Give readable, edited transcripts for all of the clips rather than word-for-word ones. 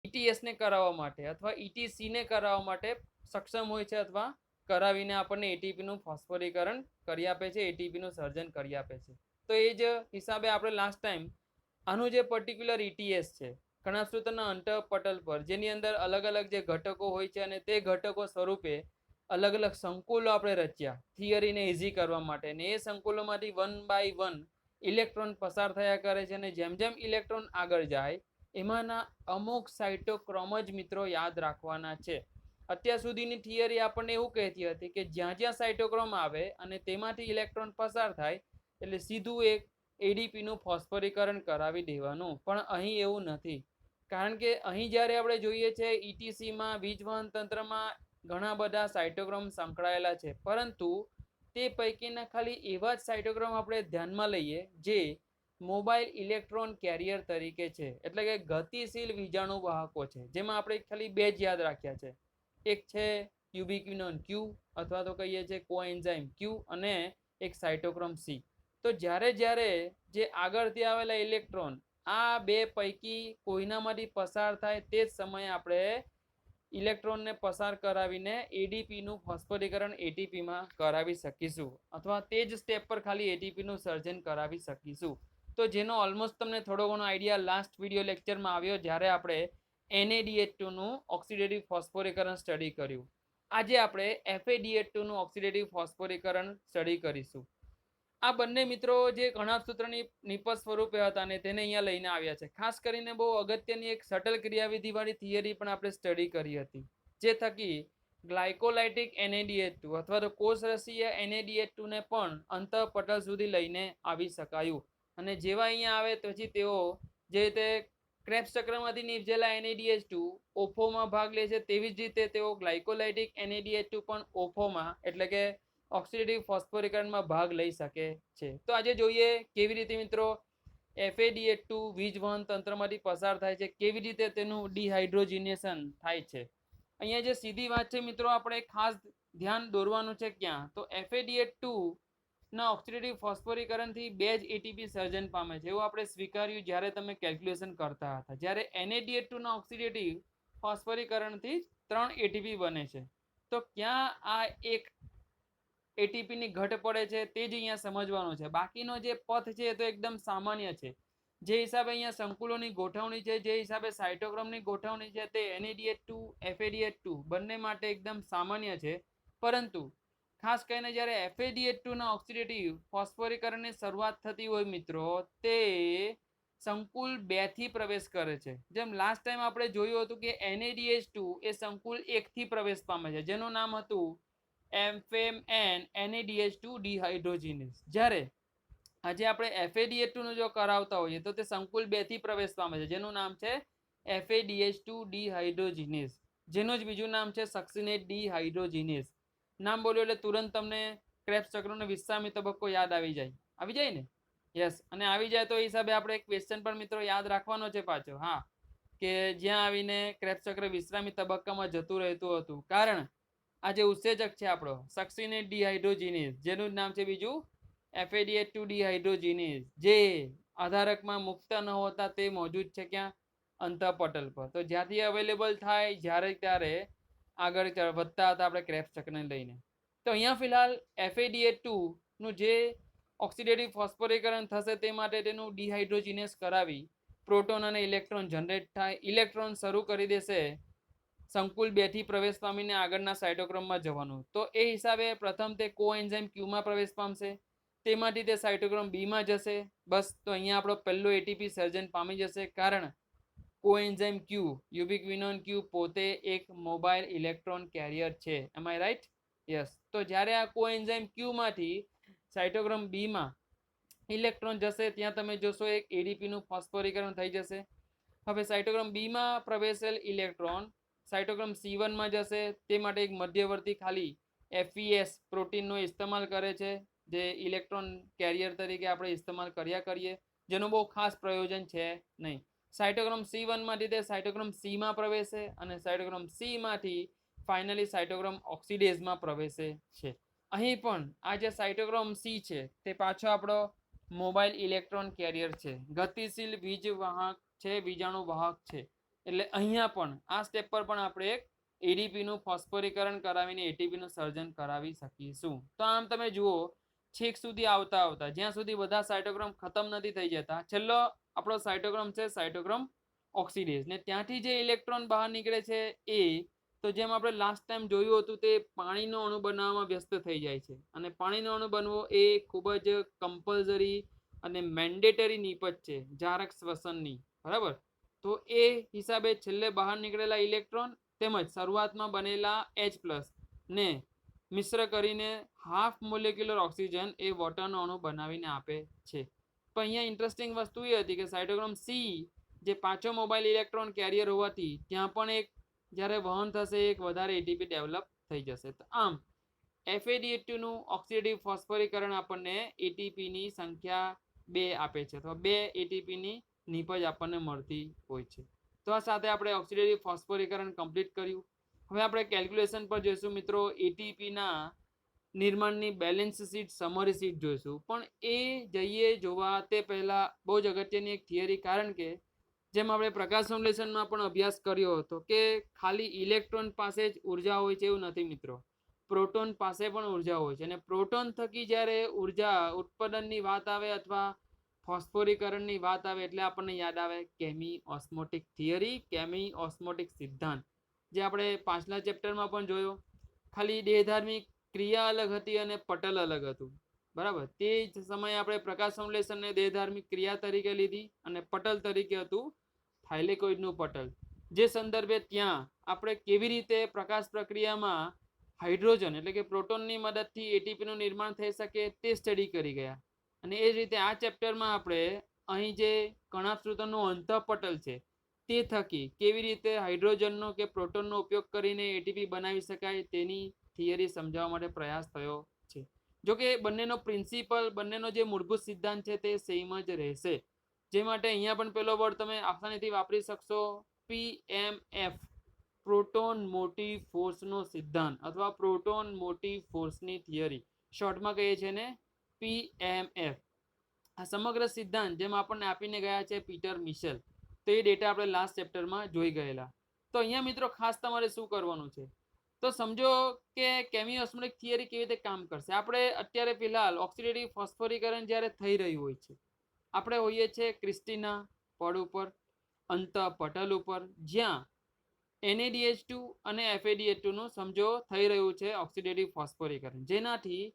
ઈટીએસને કરાવવા માટે અથવા ઈટીસીને કરાવવા માટે સક્ષમ હોય છે અથવા કરાવીને આપણને એટીપીનું ફોસ્ફોરીકરણ કરી આપે છે, એટીપીનું સર્જન કરી આપે છે. તો એ જ હિસાબે આપણે લાસ્ટ ટાઈમ આનું જે પર્ટિક્યુલર ઈટીએસ છે કણાભ અંતઃપટલ પર જેની અંદર અલગ અલગ જે ઘટકો હોય છે અને તે ઘટકો સ્વરૂપે અલગ અલગ સંકુલો આપણે રચ્યા થિયરીને ઇઝી કરવા માટે, ને એ સંકુલોમાંથી 1 બાય 1 ઇલેક્ટ્રોન પસાર થયા કરે છે અને જેમ જેમ ઇલેક્ટ્રોન આગળ જાય એમાંના અમુક સાઇટોક્રોમ જ મિત્રો યાદ રાખવાના છે. અત્યાર સુધીની થિયરી આપણને એવું કહેતી હતી કે જ્યાં જ્યાં સાઇટોક્રોમ આવે અને તેમાંથી ઇલેક્ટ્રોન પસાર થાય એટલે સીધું એક એડીપીનું ફોસ્ફોરીકરણ કરાવી દેવાનું, પણ અહીં એવું નથી. કારણ કે અહીં જ્યારે આપણે જોઈએ છે ઈટીસીમાં વીજવહન તંત્રમાં ઘણા બધા સાઇટોક્રોમ સંકળાયેલા છે, પરંતુ તે પૈકીના ખાલી એવા જ સાઇટોક્રોમ આપણે ધ્યાનમાં લઈએ જે મોબાઈલ ઇલેક્ટ્રોન કેરિયર તરીકે છે, એટલે કે ગતિશીલ વીજાણુ વાહકો છે, જેમાં આપણે ખાલી બે જ યાદ રાખ્યા છે. એક છે યુબિક્વિનોન ક્યુ અથવા તો કહીએ છીએ કોએન્ઝાઇમ ક્યુ અને એક સાઇટોક્રોમ સી. તો જ્યારે જ્યારે જે આગળથી આવેલા ઇલેક્ટ્રોન આ બે પૈકી કોઈનામાંથી પસાર થાય તે જ સમયે આપણે ઇલેક્ટ્રોનને પસાર કરાવીને એડીપીનું ફોસ્ફોરીકરણ એટીપીમાં કરાવી શકીશું અથવા તે જ સ્ટેપ પર ખાલી એટીપીનું સર્જન કરાવી શકીશું. તો જેનો ઓલમોસ્ટ તમને થોડો ઘણો આઈડિયા લાસ્ટ વિડીયો લેક્ચરમાં આવ્યો જ્યારે આપણે NaDH2 નું ઓક્સિડેટિવ ફોસ્ફોરીકરણ સ્ટડી કર્યું. આજે આપણે FADH2 નું ઓક્સિડેટિવ ફોસ્ફોરીકરણ સ્ટડી કરીશું. આ બંને મિત્રો જે કણાભ સૂત્રની નિપજ સ્વરૂપે હતા ને તેને અહીંયા લઈને આવ્યા છે. ખાસ કરીને બહુ અગત્યની એક સટલ ક્રિયાવિધિવાળી થિયરી પણ આપણે સ્ટડી કરી હતી, જે થકી ગ્લાયકોલાઇટિક NaDH2 અથવા તો કોષરસીય NaDH2 ને પણ અંતઃપટલ સુધી લઈને આવી શકાયું. અને જેવા અહીંયા આવે પછી તેઓ જે રીતે ક્રેબ્સ ચક્રમાંથી નિપજેલા NaDH2 ઓફોમાં ભાગ લે છે, તેવી જ રીતે તેઓ ગ્લાયકોલાઇટિક NaDH2 પણ ઓફોમાં એટલે કે ઓક્સિડેટિવ ફોસ્ફોરીકરણમાં ભાગ લઈ શકે છે. તો આજે જોઈએ કેવી રીતે મિત્રો FADH2 વીજવહન તંત્રમાંથી પસાર થાય છે, કેવી રીતે તેનું ડિહાઇડ્રોજિનેશન થાય છે. અહીંયા જે સીધી વાત છે મિત્રો, આપણે ખાસ ધ્યાન દોરવાનું છે ક્યાં, તો FADH2 ના ઓક્સિડેટિવ ફોસ્ફોરીકરણથી બે જ એટીપી સર્જન પામે છે એવું આપણે સ્વીકાર્યું જ્યારે તમે કેલ્ક્યુલેશન કરતા હતા. જ્યારે NaDH2 ના ઓક્સિડેટિવ ફોસ્ફોરીકરણથી 3 એટીપી બને છે. તો ક્યાં આ એક એટીપીની ઘટ પડે છે તે જ અહીંયા સમજવાનું છે. બાકીનો જે પથ છે એ તો એકદમ સામાન્ય છે. જે હિસાબે અહીંયા સંકુલોની ગોઠવણી છે, જે હિસાબે સાઇટોક્રોમની ગોઠવણી છે, તે NaDH2 FADH2 બંને માટે એકદમ સામાન્ય છે. પરંતુ ખાસ કરીને જ્યારે FADH2 ના ઓક્સિડેટિવ ફોસ્ફોરીકરણની શરૂઆત થતી હોય મિત્રો, તે સંકુલ 2 થી પ્રવેશ કરે છે. જેમ લાસ્ટ ટાઈમ આપણે જોયું હતું કે NaDH2 એ સંકુલ 1 થી પ્રવેશ પામે છે, જેનું નામ હતું એમ્ફેમએન NaDH2 ડિહાઇડ્રોજિનેઝ. જ્યારે આજે આપણે FADH2 નું જો કરાવતા હોઈએ તો તે સંકુલ 2 થી પ્રવેશ પામે છે, જેનું નામ છે FADH2 ડિહાઇડ્રોજિનેઝ, જેનું જ બીજું નામ છે સક્સિનેટ ડિહાઇડ્રોજિનેઝ. નામ બોલ્યો એટલે તુરંત તમને ક્રેબ્સ ચક્રનો વિશ્રામી તબક્કો યાદ આવી જાય ને? યસ. અને આવી જાય તો એ હિસાબે આપણે એક ક્વેશ્ચન પણ મિત્રો યાદ રાખવાનો છે પાછો, હા, કે જ્યાં આવીને ક્રેબ્સ ચક્ર વિશ્રામી તબક્કામાં જતું રહેતું હતું. કારણ આ જે ઉત્સેચક છે આપણો સક્સિનેટ ડિહાઇડ્રોજિનેઝ, જેનું નામ છે બીજું FADH2 ડિહાઇડ્રોજિનેઝ, જે આધારકમાં મુક્ત ન હોતા તે મોજૂદ છે ક્યાં? અંતઃપટલ પર. તો જ્યાંથી અવેલેબલ થાય જ્યારે ત્યારે આગળ વધતા હતા આપણે ક્રેબ્સ ચક્રને લઈને. તો અહીંયા ફિલહાલ FADH2 નું જે ઓક્સિડેટિવ ફોસ્ફોરીકરણ થશે તે માટે તેનું ડિહાઇડ્રોજિનેસ કરાવી પ્રોટોન અને ઇલેક્ટ્રોન જનરેટ થાય. ઇલેક્ટ્રોન શરૂ કરી દેશે સંકુલ 2 થી પ્રવેશ પામીને આગળના સાઇટોક્રોમમાં જવાનું. તો એ હિસાબે પ્રથમ તે કોએન્ઝાઇમ ક્યુમાં પ્રવેશ પામશે, તેમાંથી તે સાઇટોક્રોમ બીમાં જશે. બસ, તો અહીંયા આપણો પહેલો એટીપી સર્જન પામી જશે. કારણ કોએન્ઝાઇમ ક્યુ યુબિક્વિનોન ક્યુ પોતે એક મોબાઈલ ઇલેક્ટ્રોન કેરિયર છે. એમ આઈ રાઈટ? યસ. તો જ્યારે આ કોએન્ઝાઇમ ક્યુમાંથી સાઇટોક્રોમ બીમાં ઇલેક્ટ્રોન જશે ત્યાં તમે જોશો એક એડીપીનું ફોસ્ફોરીકરણ થઈ જશે. હવે સાઇટોક્રોમ બીમાં પ્રવેશેલ ઇલેક્ટ્રોન સાઇટોક્રોમ C1 માં જશે, તે માટે એક મધ્યવર્તી ખાલી FES પ્રોટીનનો ઇસ્તેમાલ કરે છે, જે ઇલેક્ટ્રોન કેરિયર તરીકે આપણે ઇસ્તેમાલ કર્યા કરીએ, જેનું બહુ ખાસ પ્રયોજન છે નહીં. સાઇટોક્રોમ C1 માંથી તે સાઇટોક્રોમ C માં પ્રવેશે અને સાઇટોક્રોમ C માંથી ફાઇનલી સાઇટોક્રોમ ઓક્સિડેઝમાં પ્રવેશે છે. અહીં પણ આ જે સાઇટોક્રોમ C છે તે પાછો આપણો મોબાઈલ ઇલેક્ટ્રોન કેરિયર છે, ગતિશીલ વીજ વાહક છે, વીજાણુ વાહક છે. એટલે અહીંયા પણ આ સ્ટેપ પર પણ આપણે એક એડીપીનું ફોસ્ફોરીકરણ કરાવીને એટીપીનું સર્જન કરાવી શકીશું. તો આમ તમે જુઓ છેક સુધી આવતા આવતા જ્યાં સુધી બધા સાયટોક્રોમ ખતમ નથી થઈ જતા, છેલ્લો આપણો સાયટોક્રોમ છે સાયટોક્રોમ ઓક્સિડેઝ, ને ત્યાંથી જે ઇલેક્ટ્રોન બહાર નીકળે છે એ, તો જેમ આપણે લાસ્ટ ટાઈમ જોયું હતું તે પાણીનો અણુ બનાવવામાં વ્યસ્ત થઈ જાય છે, અને પાણીનો અણુ બનવો એ ખૂબ જ કમ્પલસરી અને મેન્ડેટરી નિપજ છે જારક શ્વસનની, બરાબર. તો એ હિસાબે છેલ્લે બહાર નીકળેલા ઇલેક્ટ્રોન તેમજ શરૂઆતમાં બનેલા H+ ને મિશ્ર કરીને હાફ મોલેક્યુલર ઓક્સિજન એ વોટરનો અણુ બનાવીને આપે છે. પણ અહીંયા ઇન્ટરેસ્ટિંગ વસ્તુ એ હતી કે સાયટોક્રોમ સી જે પાંચો મોબાઈલ ઇલેક્ટ્રોન કેરિયર હોવાથી ત્યાં પણ એક જ્યારે વહન થશે એક વધારે એટીપી ડેવલપ થઈ જશે. તો આમ FADH2નું ઓક્સિડેટિવ ફોસ્ફોરીકરણ આપણને એટીપીની સંખ્યા 2 આપે છે, અથવા 2 એટીપીની નિપજ આપણને મળતી હોય છે. તો આ સાથે આપણે ઓક્સિડેટિવ ફોસ્ફોરીકરણ કમ્પ્લીટ કર્યું. હવે આપણે કેલ્ક્યુલેશન પર જોઈશું મિત્રો. એટીપીના નિર્માણની બેલેન્સ શીટ, સમરી શીટ જોઈશું. પણ એ જઈએ જોવા તે પહેલાં બહુ જ અગત્યની એક થિયરી, કારણ કે જેમ આપણે પ્રકાશ સંશ્લેષણમાં પણ અભ્યાસ કર્યો હતો કે ખાલી ઇલેક્ટ્રોન પાસે જ ઉર્જા હોય છે એવું નથી મિત્રો, પ્રોટોન પાસે પણ ઉર્જા હોય છે. અને પ્રોટોન થકી જ્યારે ઉર્જા ઉત્પાદનની વાત આવે અથવા ફોસ્ફોરીકરણની વાત આવે એટલે આપણને યાદ આવે કેમી ઓસ્મોટિક થિયરી, કેમી ઓસ્મોટિક સિદ્ધાંત, જે આપણે પાછલા ચેપ્ટરમાં પણ જોયો. ખાલી દેહધાર્મિક ક્રિયા અલગ હતી અને પટલ અલગ હતું, બરાબર. તે જ સમયે આપણે પ્રકાશ સંશ્લેષણને દેહધાર્મિક ક્રિયા તરીકે લીધી અને પટલ તરીકે હતું થાઇલેકોઇડનું પટલ, જે સંદર્ભે ત્યાં આપણે કેવી રીતે પ્રકાશ પ્રક્રિયામાં હાઇડ્રોજન એટલે કે પ્રોટોનની મદદથી એટીપીનું નિર્માણ થઈ શકે તે સ્ટડી કરી ગયા. અને એ જ રીતે આ ચેપ્ટરમાં આપણે અહીં જે કણાભ અંતઃપટલ છે તે થકી કેવી રીતે હાઇડ્રોજનનો કે પ્રોટોનનો ઉપયોગ કરીને એટીપી બનાવી શકાય તેની થિયરી સમજાવવા માટે પ્રયાસ થયો છે. જો કે બંનેનો પ્રિન્સિપલ, બંનેનો જે મૂળભૂત સિદ્ધાંત છે તે સેમ જ રહેશે. જે માટે અહીંયા પણ પેલો વર્ડ તમે આસાનીથી વાપરી શકશો, PMF, પ્રોટોન મોટિવ ફોર્સનો સિદ્ધાંત અથવા પ્રોટોન મોટિવ ફોર્સની થિયરી, શોર્ટમાં કહીએ છીએ ને PMF. આ સમગ્ર સિદ્ધાંત જેમ આપણને આપીને ગયા છે પીટર મિશેલ, તો એ ડેટા આપણે લાસ્ટ ચેપ્ટરમાં જોઈ ગયેલા. તો અહીંયા મિત્રો ખાસ તમારે શું કરવાનું છે, તો સમજો કે કેમી ઓસ્મોટિક થિયરી કેવી રીતે કામ કરશે. આપણે અત્યારે ફિલહાલ ઓક્સિડેટિવ ફોસ્ફોરીકરણ જ્યારે થઈ રહ્યું હોય છે, આપણે હોઈએ છીએ ક્રિસ્ટીના પડ ઉપર, અંતઃપટલ ઉપર, જ્યાં NADH2 અને FADH2નું સમજો થઈ રહ્યું છે ઓક્સિડેટિવ ફોસ્ફોરીકરણ, જેનાથી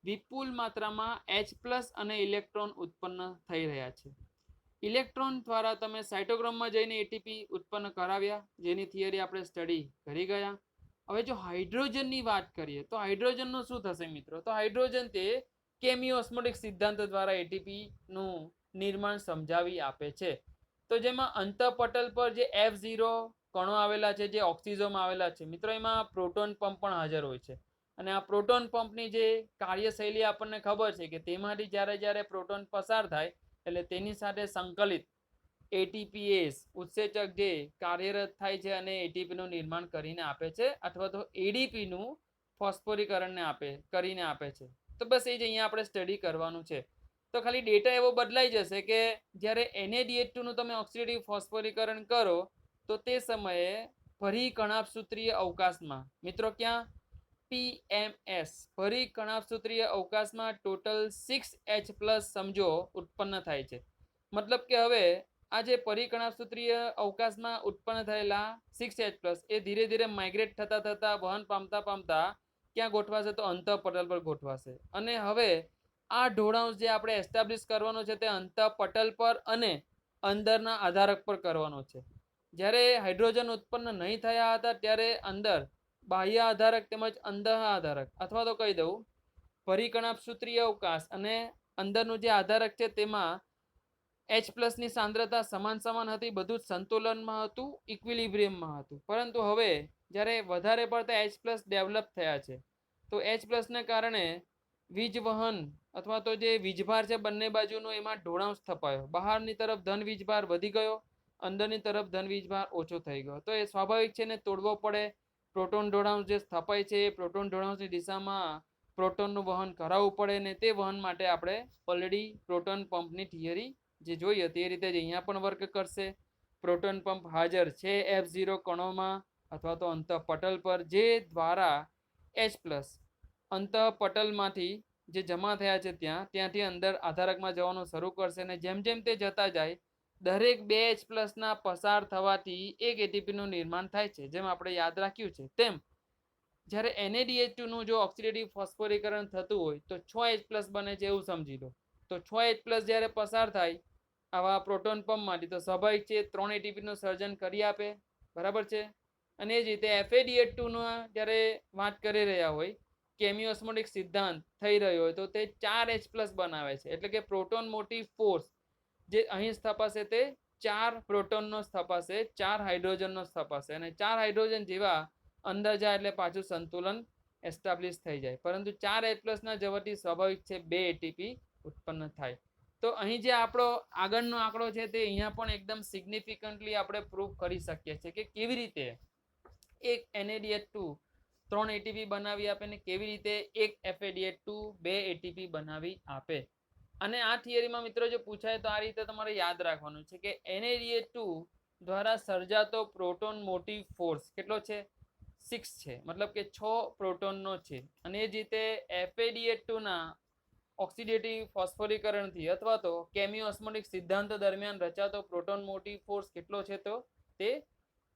વિપુલ માત્રામાં H+ અને ઇલેક્ટ્રોન ઉત્પન્ન થઈ રહ્યા છે. ઇલેક્ટ્રોન દ્વારા તમે સાયટોક્રોમમાં જઈને એટીપી ઉત્પન્ન કરાવ્યા, જેની થિયરી આપણે સ્ટડી કરી ગયા. હવે જો હાઇડ્રોજનની વાત કરીએ તો હાઇડ્રોજનનું શું થશે મિત્રો, તો હાઇડ્રોજન તે કેમી ઓસ્મોટિક સિદ્ધાંત દ્વારા એટીપીનું નિર્માણ સમજાવી આપે છે. તો જેમાં અંતઃપટલ પર જે F0 કણો આવેલા છે, જે ઓક્સિઝોમાં આવેલા છે મિત્રો, એમાં પ્રોટોન પંપ પણ હાજર હોય છે. અને આ પ્રોટોન પંપની જે કાર્યશૈલી આપણને ખબર છે કે તેમાંથી જ્યારે જ્યારે પ્રોટોન પસાર થાય એટલે તેની સાથે સંકલિત ATPase ઉત્સેચક જે કાર્યરત થાય છે અને એટીપીનું નિર્માણ કરીને આપે છે, અથવા તો એડીપીનું ફોસ્ફોરીકરણને કરીને આપે છે. તો બસ એ જ અહીંયા આપણે સ્ટડી કરવાનું છે. તો ખાલી ડેટા એવો બદલાઈ જશે કે જ્યારે NADH2નું તમે ઓક્સિડેટિવ ફોસ્ફોરીકરણ કરો તો તે સમયે પરિકણાભસૂત્રીય અવકાશમાં મિત્રો, ક્યાં PMS, પરિકણાભસૂત્રીય અવકાશમાં ટોટલ 6H+ સમજો ઉત્પન્ન થાય છે. મતલબ કે હવે આ જે પરિકણાભસૂત્રીય અવકાશમાં ઉત્પન્ન થયેલા 6H+ એ ધીરે ધીરે માઇગ્રેટ થતા થતા વહન પામતા ક્યાં ગોઠવાશે, તો અંતઃપટલ પર ગોઠવાશે. અને હવે આ ઢોળાંશ જે આપણે એસ્ટાબ્લિશ કરવાનો છે તે અંતઃપટલ પર અને અંદરના આધારક પર કરવાનો છે. જ્યારે હાઇડ્રોજન ઉત્પન્ન નહીં થયા હતા ત્યારે અંદર બાહ્ય આધારક તેમજ અંતઃ આધારક, અથવા તો કહી દઉં પરિકણાભસૂત્રીય અવકાશ અને અંદરનું જે આધારક છે તેમાં H+ ની સાંદ્રતા સમાન હતી, બધું જ સંતુલનમાં હતું, ઇક્વિલિબ્રિયમમાં હતું. પરંતુ હવે જ્યારે વધારે પડતા H+ ડેવલપ થયા છે તો H+ ને કારણે વીજવહન અથવા તો જે વીજભાર છે બંને બાજુનો એમાં ઢોળાંશ થપાયો. બહારની તરફ ધન વીજભાર વધી ગયો, અંદરની તરફ ધન વીજભાર ઓછો થઈ ગયો. તો એ સ્વાભાવિક છે ને તોડવો પડે. પ્રોટોન ઢોળાંશ જે સ્થપાય છે એ પ્રોટોન ઢોળાંશની દિશામાં પ્રોટોનનું વહન કરાવવું પડે, ને તે વહન માટે આપણે ઓલરેડી પ્રોટોન પંપની થિયરી જે જોઈ હતી એ રીતે જ અહીંયા પણ વર્ક કરશે. પ્રોટોન પંપ હાજર છે F0 કણોમાં અથવા તો અંતઃપટલ પર, જે દ્વારા H+ અંતઃપટલમાંથી જે જમા થયા છે ત્યાંથી અંદર આધારકમાં જવાનું શરૂ કરશે, અને જેમ જેમ તે જતા જાય દરેક 2H+ ના પસાર થવાથી એક એટીપીનું નિર્માણ થાય છે. જેમ આપણે યાદ રાખ્યું છે તેમ જ્યારે NaDH2 નું જો ઓક્સિડેટિવ ફોસ્ફોરીકરણ થતું હોય તો 6H+ બને છે એવું સમજી લો. તો 6H+ જ્યારે પસાર થાય આવા પ્રોટોન પંપમાંથી તો સ્વાભાવિક છે 3 એટીપીનું સર્જન કરી આપે, બરાબર છે. અને એ જ રીતે FADH2 નો જ્યારે વાત કરી રહ્યા હોય, કેમિયોસ્મોટિક સિદ્ધાંત થઈ રહ્યો હોય તો તે 4H+ બનાવે છે. એટલે કે પ્રોટોન મોટિવ ફોર્સ જે અહીં સ્થપાશે તે 4 પ્રોટોનનો સ્થપાશે, 4 હાઇડ્રોજનનો સ્થપાશે, અને 4 હાઇડ્રોજન જેવા અંદર જાય એટલે પાછું સંતુલન એસ્ટાબ્લિશ થઈ જાય. પરંતુ 4H+ ના જવાથી સ્વાભાવિક છે 2 એટીપી ઉત્પન્ન થાય. તો અહીં જે આપણો આગળનો આંકડો છે તે અહીંયા પણ એકદમ સિગ્નિફિકન્ટલી આપણે પ્રૂવ કરી શકીએ છીએ કે કેવી રીતે એક NaDH2 3 એટીપી બનાવી આપે ને કેવી રીતે એક FADH2 2 એટીપી બનાવી આપે. અને આ થિયરીમાં મિત્રો જો પૂછાય તો આ રીતે તમારે યાદ રાખવાનું છે કે NaDH2 દ્વારા સર્જાતો પ્રોટોન મોટિવ ફોર્સ કેટલો છે? 6 છે, મતલબ કે 6 પ્રોટોનનો છે. અને એ જ રીતે FADH2 ના ઓક્સિડેટિવ ફોસ્ફોરીકરણથી અથવા તો કેમિયોસ્મોટિક સિદ્ધાંત દરમિયાન રચાતો પ્રોટોન મોટિવ ફોર્સ કેટલો છે? તો તે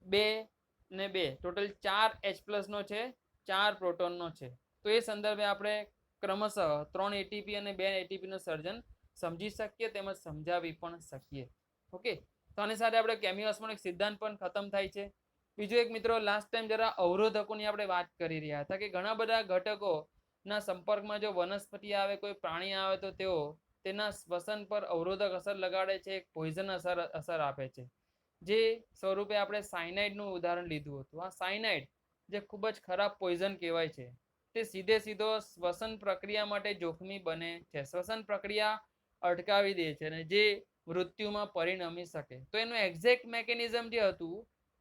2 ને 2 ટોટલ 4H+ નો છે, 4 પ્રોટોનનો છે. તો એ સંદર્ભે આપણે ક્રમશઃ 3 એટીપી અને 2 એટીપીનું સર્જન સમજી શકીએ તેમજ સમજાવી પણ શકીએ. ઓકે, તો આની સાથે આપણે કેમિયોસ્મોટિક સિદ્ધાંત પણ ખતમ થાય છે. બીજું એક મિત્રો, લાસ્ટ ટાઈમ જરા અવરોધકોની આપણે વાત કરી રહ્યા હતા કે ઘણા બધા ઘટકો ના સંપર્કમાં જો વનસ્પતિ આવે, કોઈ પ્રાણી આવે તો તેઓ તેના શ્વસન પર અવરોધક અસર લગાડે છે, પોઈઝન અસર આપે છે. જે સ્વરૂપે આપણે સાયનાઇડનું ઉદાહરણ લીધું હતું. આ સાયનાઇડ જે ખૂબ જ ખરાબ પોઈઝન કહેવાય છે, તે સીધો શ્વસન પ્રક્રિયા માટે જોખમી બને છે. શ્વસન પ્રક્રિયા અટકાવી દે છે અને જે મૃત્યુમાં પરિણમી શકે. તો એનું એક્ઝેક્ટ મેકેનિઝમ જે હતું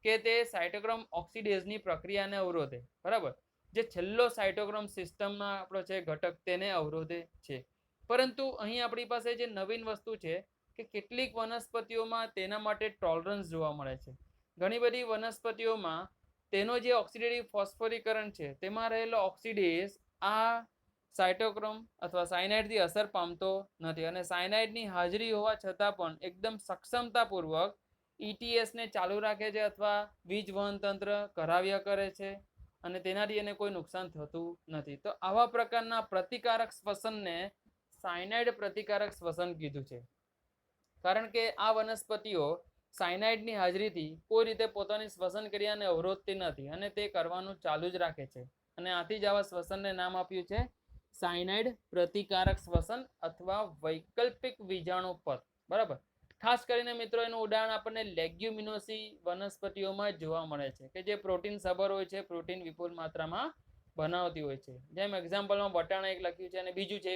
કે તે સાયટોક્રોમ ઓક્સિડેઝની પ્રક્રિયાને અવરોધે, બરાબર. જે છેલ્લો સાયટોક્રોમ સિસ્ટમમાં આપણો છે ઘટક તેને અવરોધે છે. પરંતુ અહીં આપણી પાસે જે નવીન વસ્તુ છે કે કેટલીક વનસ્પતિઓમાં તેના માટે ટોલરન્સ જોવા મળે છે. ઘણી બધી વનસ્પતિઓમાં તેનો જે ઓક્સિડેટિવ ફોસ્ફોરીકરણ છે તેમાં રહેલો ઓક્સિડેઝ આ સાયટોક્રોમ અથવા સાયનાઇડથી અસર પામતો નથી, અને સાયનાઇડની હાજરી હોવા છતાં પણ એકદમ સક્ષમતાપૂર્વક ETSને ચાલુ રાખે છે અથવા વીજ વહન તંત્ર કરાવ્યા કરે છે, અને તેનાથી એને કોઈ નુકસાન થતું નથી. તો આવા પ્રકારના પ્રતિકારક શ્વસનને સાયનાઇડ પ્રતિકારક શ્વસન કીધું છે. કારણ કે આ વનસ્પતિઓ સાયનાઇડની હાજરીથી કોઈ રીતે પોતાની શ્વસન ક્રિયાને અવરોધતી નથી અને તે કરવાનું ચાલુ જ રાખે છે. અને આથી જ આવા શ્વસનને નામ આપ્યું છે સાયનાઇડ પ્રતિકારક શ્વસન અથવા વૈકલ્પિક વીજાણુપથ, બરાબર. ખાસ કરીને મિત્રો એનું ઉદાહરણ આપણને લેગ્યુમિનોસી વનસ્પતિઓમાં જોવા મળે છે કે જે પ્રોટીન સભર હોય છે, પ્રોટીન વિપુલ માત્રામાં બનાવતી હોય છે. જેમ એક્ઝામ્પલમાં વટાણા એક લખ્યું છે, અને બીજું છે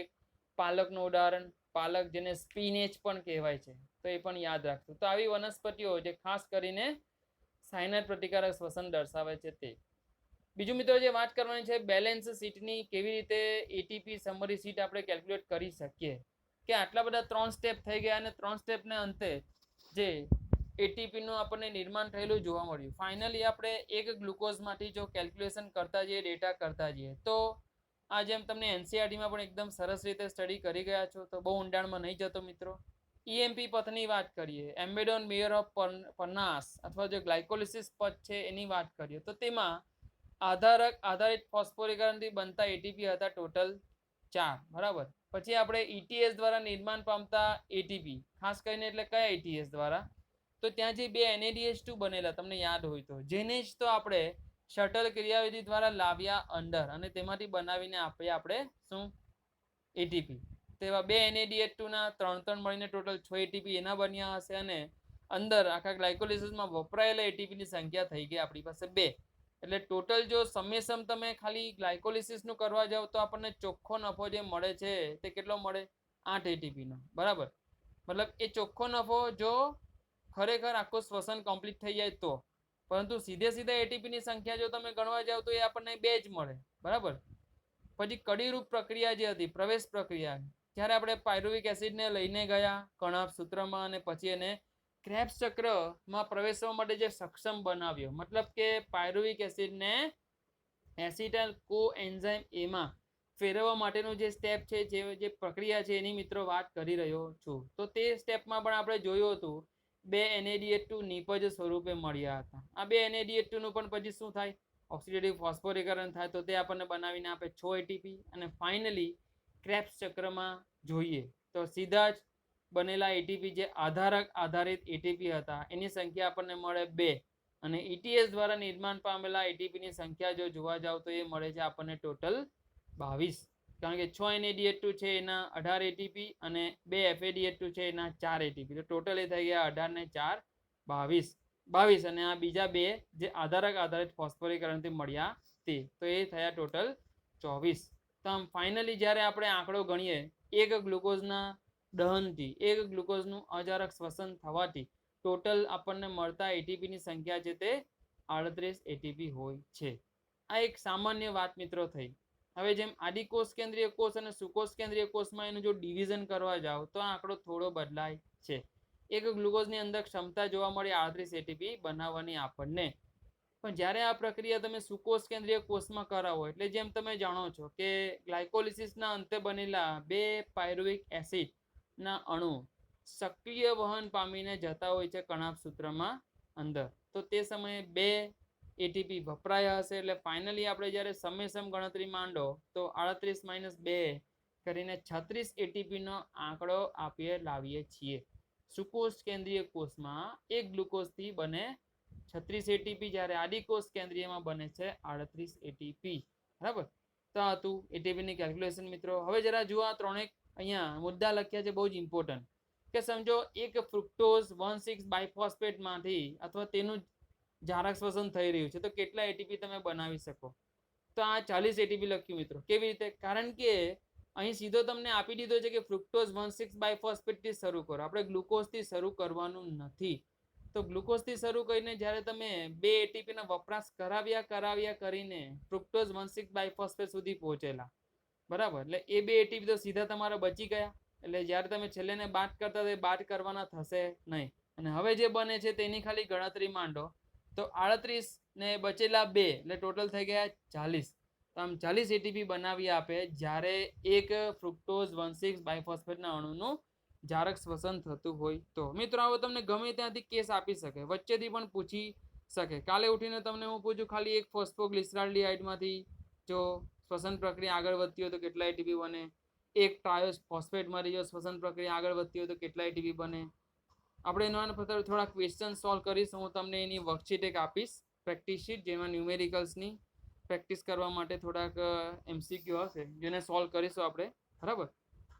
પાલકનું ઉદાહરણ, પાલક જેને સ્પિનેચ પણ કહેવાય છે, તો એ પણ યાદ રાખજો. તો આવી વનસ્પતિઓ જે ખાસ કરીને સાયનાઇડ પ્રતિકારક શ્વસન દર્શાવે છે તે. બીજું મિત્રો જે વાત કરવાની છે બેલેન્સ શીટની, કેવી રીતે એટીપી સમરી શીટ આપણે કેલ્ક્યુલેટ કરી શકીએ. કે આટલા બધા 3 સ્ટેપ થઈ ગયા અને 3 સ્ટેપને અંતે જે એટીપીનું આપણને નિર્માણ થયેલું જોવા મળ્યું. ફાઇનલી આપણે એક ગ્લુકોઝમાંથી જો કેલ્ક્યુલેશન કરતા જઈએ, ડેટા કરતા જઈએ, તો આ જેમ તમને NCERTમાં પણ એકદમ સરસ રીતે સ્ટડી કરી ગયા છો, તો બહુ ઊંડાણમાં નહીં જતો મિત્રો. EMP પથની વાત કરીએ, એમ્બેડોન મેયર ઓફ પર્નાસ અથવા જે ગ્લાયકોલિસિસ પથ છે એની વાત કરીએ, તો તેમાં આધારિત ફોસ્ફોરીકરણથી બનતા એટીપી હતા ટોટલ 4, બરાબર. પછી આપણે ETS દ્વારા નિર્માણ પામતા એટીપી, ખાસ કરીને એટલે કયા ETS દ્વારા? તો ત્યાં જે 2 NaDH2 બનેલા, તમને યાદ હોય તો, જેને જ તો આપણે શટલ ક્રિયાવિધિ દ્વારા લાવ્યા અંદર અને તેમાંથી બનાવીને આપ્યા આપણે શું? એટીપી. તેવા 2 NaDH2 ના 3 મળીને ટોટલ 6 એટીપી એના બન્યા હશે, અને અંદર આખા ગ્લાયકોલિસિસમાં વપરાયેલા એટીપીની સંખ્યા થઈ ગઈ આપણી પાસે 2. એટલે ટોટલ જો સમેસમ તમે ખાલી ગ્લાયકોલિસિસનું કરવા જાવ તો આપણને ચોખ્ખો નફો જે મળે છે તે કેટલો મળે? 8 એટીપીનો, બરાબર. મતલબ એ ચોખ્ખો નફો જો ખરેખર આખું શ્વસન કમ્પ્લીટ થઈ જાય તો, પરંતુ સીધા એટીપીની સંખ્યા જો તમે ગણવા જાવ તો એ આપણને 2 જ મળે, બરાબર. પછી કડીરૂપ પ્રક્રિયા જે હતી, પ્રવેશ પ્રક્રિયા, જ્યારે આપણે પાયરુવિક એસિડને લઈને ગયા કણાભ સૂત્રમાં અને પછી એને ક્રેબ્સ ચક્રમાં પ્રવેશવા માટે જે સક્ષમ બનાવ્યો, મતલબ કે પાયરુવિક એસિડને એસિટાઇલ કોએન્ઝાઇમ એમાં ફેરવવા માટેનું જે સ્ટેપ છે, જે પ્રક્રિયા છે, એની મિત્રો વાત કરી રહ્યો છું. તો તે સ્ટેપમાં પણ આપણે જોયું હતું 2 NADH2 નિપજ સ્વરૂપે મળ્યા હતા. આ 2 NADH2 નું પણ પછી શું થાય, ઓક્સિડેટિવ ફોસ્ફોરીકરણ થાય, તો તે આપણને બનાવીને આપે 6 ATP. અને ફાઇનલી ક્રેબ્સ ચક્રમાં જોઈએ તો સીધા જ બનેલા એટીપી જે આધારક આધારિત એટીપી હતા એની સંખ્યા આપણને મળે 2. અને ETS દ્વારા નિર્માણ પામેલા એટીપીની સંખ્યા જો જોવા જાવ તો એ મળે છે આપણને ટોટલ 22. કારણ કે 6 NADH2 છે એના 18 એટીપી અને 2 FADH2 છે એના 4 એટીપી. તો ટોટલ એ થઈ ગયા 18 ને 4 22. અને આ બીજા 2 જે આધારક આધારિત ફોસ્ફોરીકરણથી મળ્યા તે, તો એ થયા ટોટલ 24. તો આમ ફાઇનલી જ્યારે આપણે આંકડો ગણીએ, એક ગ્લુકોઝના દહનથી, એક ગ્લુકોઝનું અજારક શ્વસન થવાથી ટોટલ આપણને મળતા એટીપીની સંખ્યા છે તે 38 એટીપી હોય છે. આ એક સામાન્ય વાત મિત્રો થઈ. હવે જેમ આદિકોષ કેન્દ્રીય કોષ અને સુકોષ કેન્દ્રીય કોષમાં એનું જો ડિવિઝન કરવા જાવ તો આ આંકડો થોડો બદલાય છે. એક ગ્લુકોઝની અંદર ક્ષમતા જોવા મળી 38 એટીપી બનાવવાની આપણને. પણ જ્યારે આ પ્રક્રિયા તમે સુકોષ કેન્દ્રીય કોષમાં કરાવો, એટલે જેમ તમે જાણો છો કે ગ્લાયકોલિસિસના અંતે બનેલા 2 પાયરુવિક એસિડ ના અણુ સક્રિય વહન પામીને જતા હોય છે કણાભસૂત્રમાં અંદર. તો તે સમયે 2 એટીપી વપરાયા હશે. એટલે ફાઇનલી આપણે જ્યારે સમેસમ ગણતરી માંડો તો 38 - 2 કરીને 36 એટીપીનો આંકડો આપીએ લાવીએ છીએ. સુકોષ કેન્દ્રીય કોષમાં એક ગ્લુકોઝથી બને 36 એટીપી, જ્યારે આદિકોષ કેન્દ્રીયમાં બને છે 38 એટીપી. બરાબર. તો આ હતું એટીપીની કેલ્ક્યુલેશન મિત્રો. હવે જરા જુઓ આ ત્રણેક અહીંયા મુદ્દા લખ્યા છે બહુ જ ઇમ્પોર્ટન્ટ. કે સમજો એક ફ્રુક્ટોઝ 1,6 બાયફોસ્ફેટમાંથી અથવા તેનું જારક શ્વસન થઈ રહ્યું છે તો કેટલા એટીપી તમે બનાવી શકો? તો આ 40 એટીપી લખ્યું મિત્રો. કેવી રીતે? કારણ કે અહીં સીધો તમને આપી દીધો છે કે ફ્રુક્ટોઝ 1,6 બાયફોસ્ફેટથી શરૂ કરો, આપણે ગ્લુકોઝથી શરૂ કરવાનું નથી. તો ગ્લુકોઝથી શરૂ કરીને જ્યારે તમે 2 એટીપીનો વપરાશ કરાવ્યા કરીને ફ્રુક્ટોઝ 1,6 બાયફોસ્ફેટ સુધી પહોંચેલા, બરાબર, એટલે એ 2 એટીપી તો સીધા તમારા બચી ગયા. એટલે જ્યારે તમે છેલ્લેને બાદ કરતા તો એ બાદ કરવાના થશે નહીં. અને હવે જે બને છે તેની ખાલી ગણતરી માંડો તો 38 ને બચેલા 2 એટલે ટોટલ થઈ ગયા 40. તો આમ 40 એટીપી બનાવી આપે જ્યારે એક ફ્રુક્ટોઝ 1,6 બાયફોસ્ફેટના અણુનું જારક શ્વસન થતું હોય તો. મિત્રો આવો તમને ગમે ત્યાંથી કેસ આપી શકે, વચ્ચેથી પણ પૂછી શકે. કાલે ઉઠીને તમને હું પૂછું ખાલી એક ફોસ્ફોગ્લિસરાલ્ડિહાઇડમાંથી જો શ્વસન પ્રક્રિયા આગળ વધતી હોય તો કેટલા એટીપી બને, એક ટ્રાયોસ ફોસ્ફેટમાંથી જો શ્વસન પ્રક્રિયા આગળ વધતી હોય તો કેટલા એટીપી બને. આપણે એના પર થોડા ક્વેશ્ચન સોલ્વ કરીશું. હું તમને એની વર્કશીટ એક આપીશ, પ્રેક્ટિસ શીટ, જેમાં ન્યુમેરિકલ્સની પ્રેક્ટિસ કરવા માટે થોડાક MCQ હશે જેને સોલ્વ કરીશું આપણે. બરાબર.